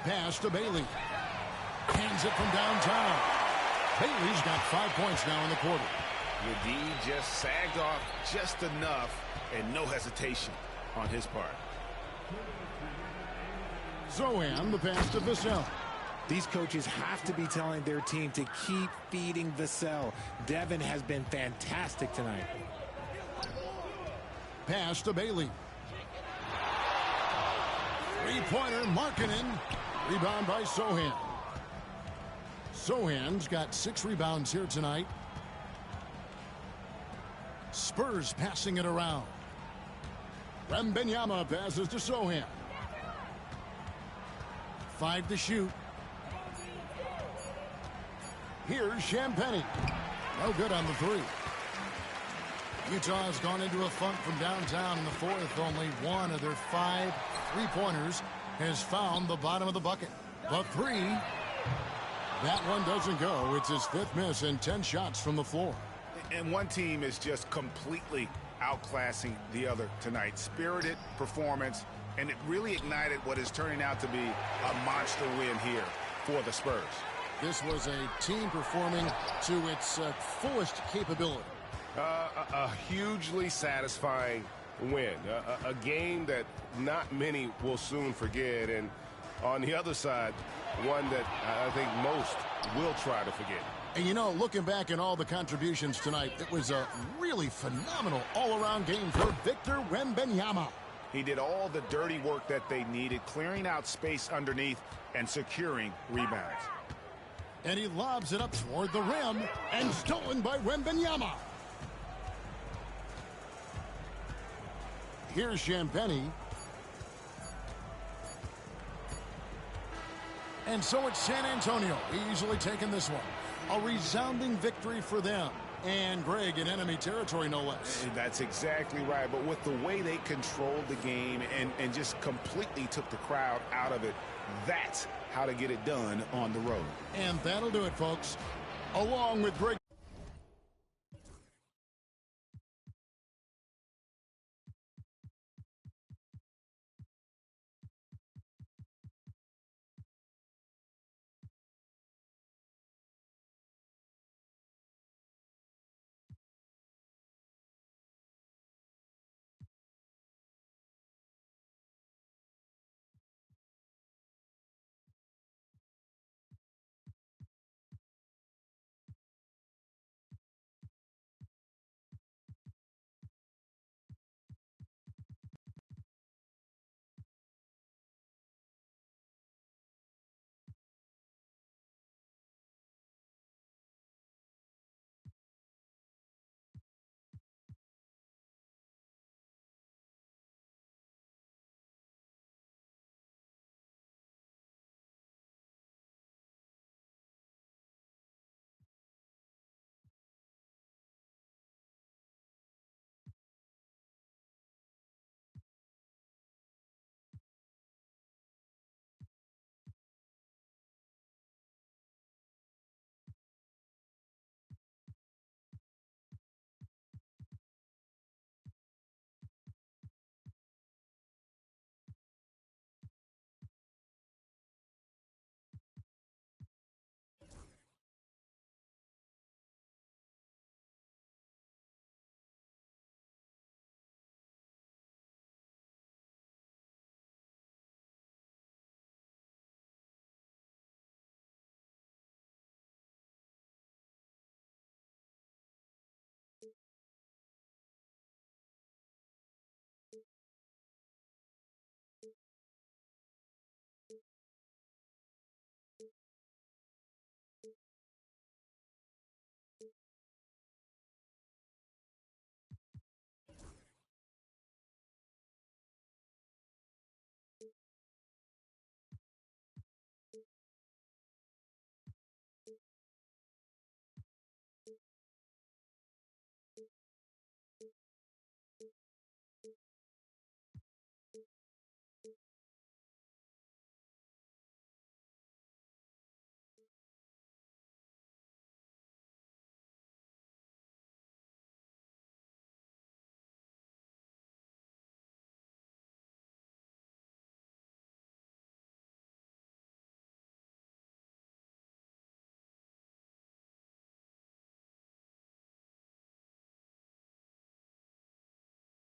Pass to Bailey. Hands it from downtown. Bailey's got 5 points now in the quarter. The D just sagged off just enough and no hesitation on his part. Zohan, the pass to Vassell. These coaches have to be telling their team to keep feeding Vassell. Devin has been fantastic tonight. Pass to Bailey. Three-pointer, Markkanen. Rebound by Zohan. Zohan's got 6 rebounds here tonight. Spurs passing it around. Wembanyama passes to Zohan. 5 to shoot. Here's Champagnie. No good on the 3. Utah has gone into a funk from downtown in the fourth. Only one of their 5 three-pointers has found the bottom of the bucket. The 3. That one doesn't go. It's his 5th miss and 10 shots from the floor. And one team is just completely outclassing the other tonight. Spirited performance, and it really ignited what is turning out to be a monster win here for the Spurs. This was a team performing to its fullest capability. A hugely satisfying win. A game that not many will soon forget. And on the other side, one that I think most will try to forget. And you know, looking back at all the contributions tonight, it was a really phenomenal all-around game for Victor Wembanyama. He did all the dirty work that they needed, clearing out space underneath and securing rebounds. And he lobs it up toward the rim. And stolen by Wembanyama. Here's Champagny. And so it's San Antonio easily taking this one. A resounding victory for them. And Greg, in enemy territory, no less. That's exactly right. But with the way they controlled the game and just completely took the crowd out of it, that's how to get it done on the road. And that'll do it, folks. Along with Greg.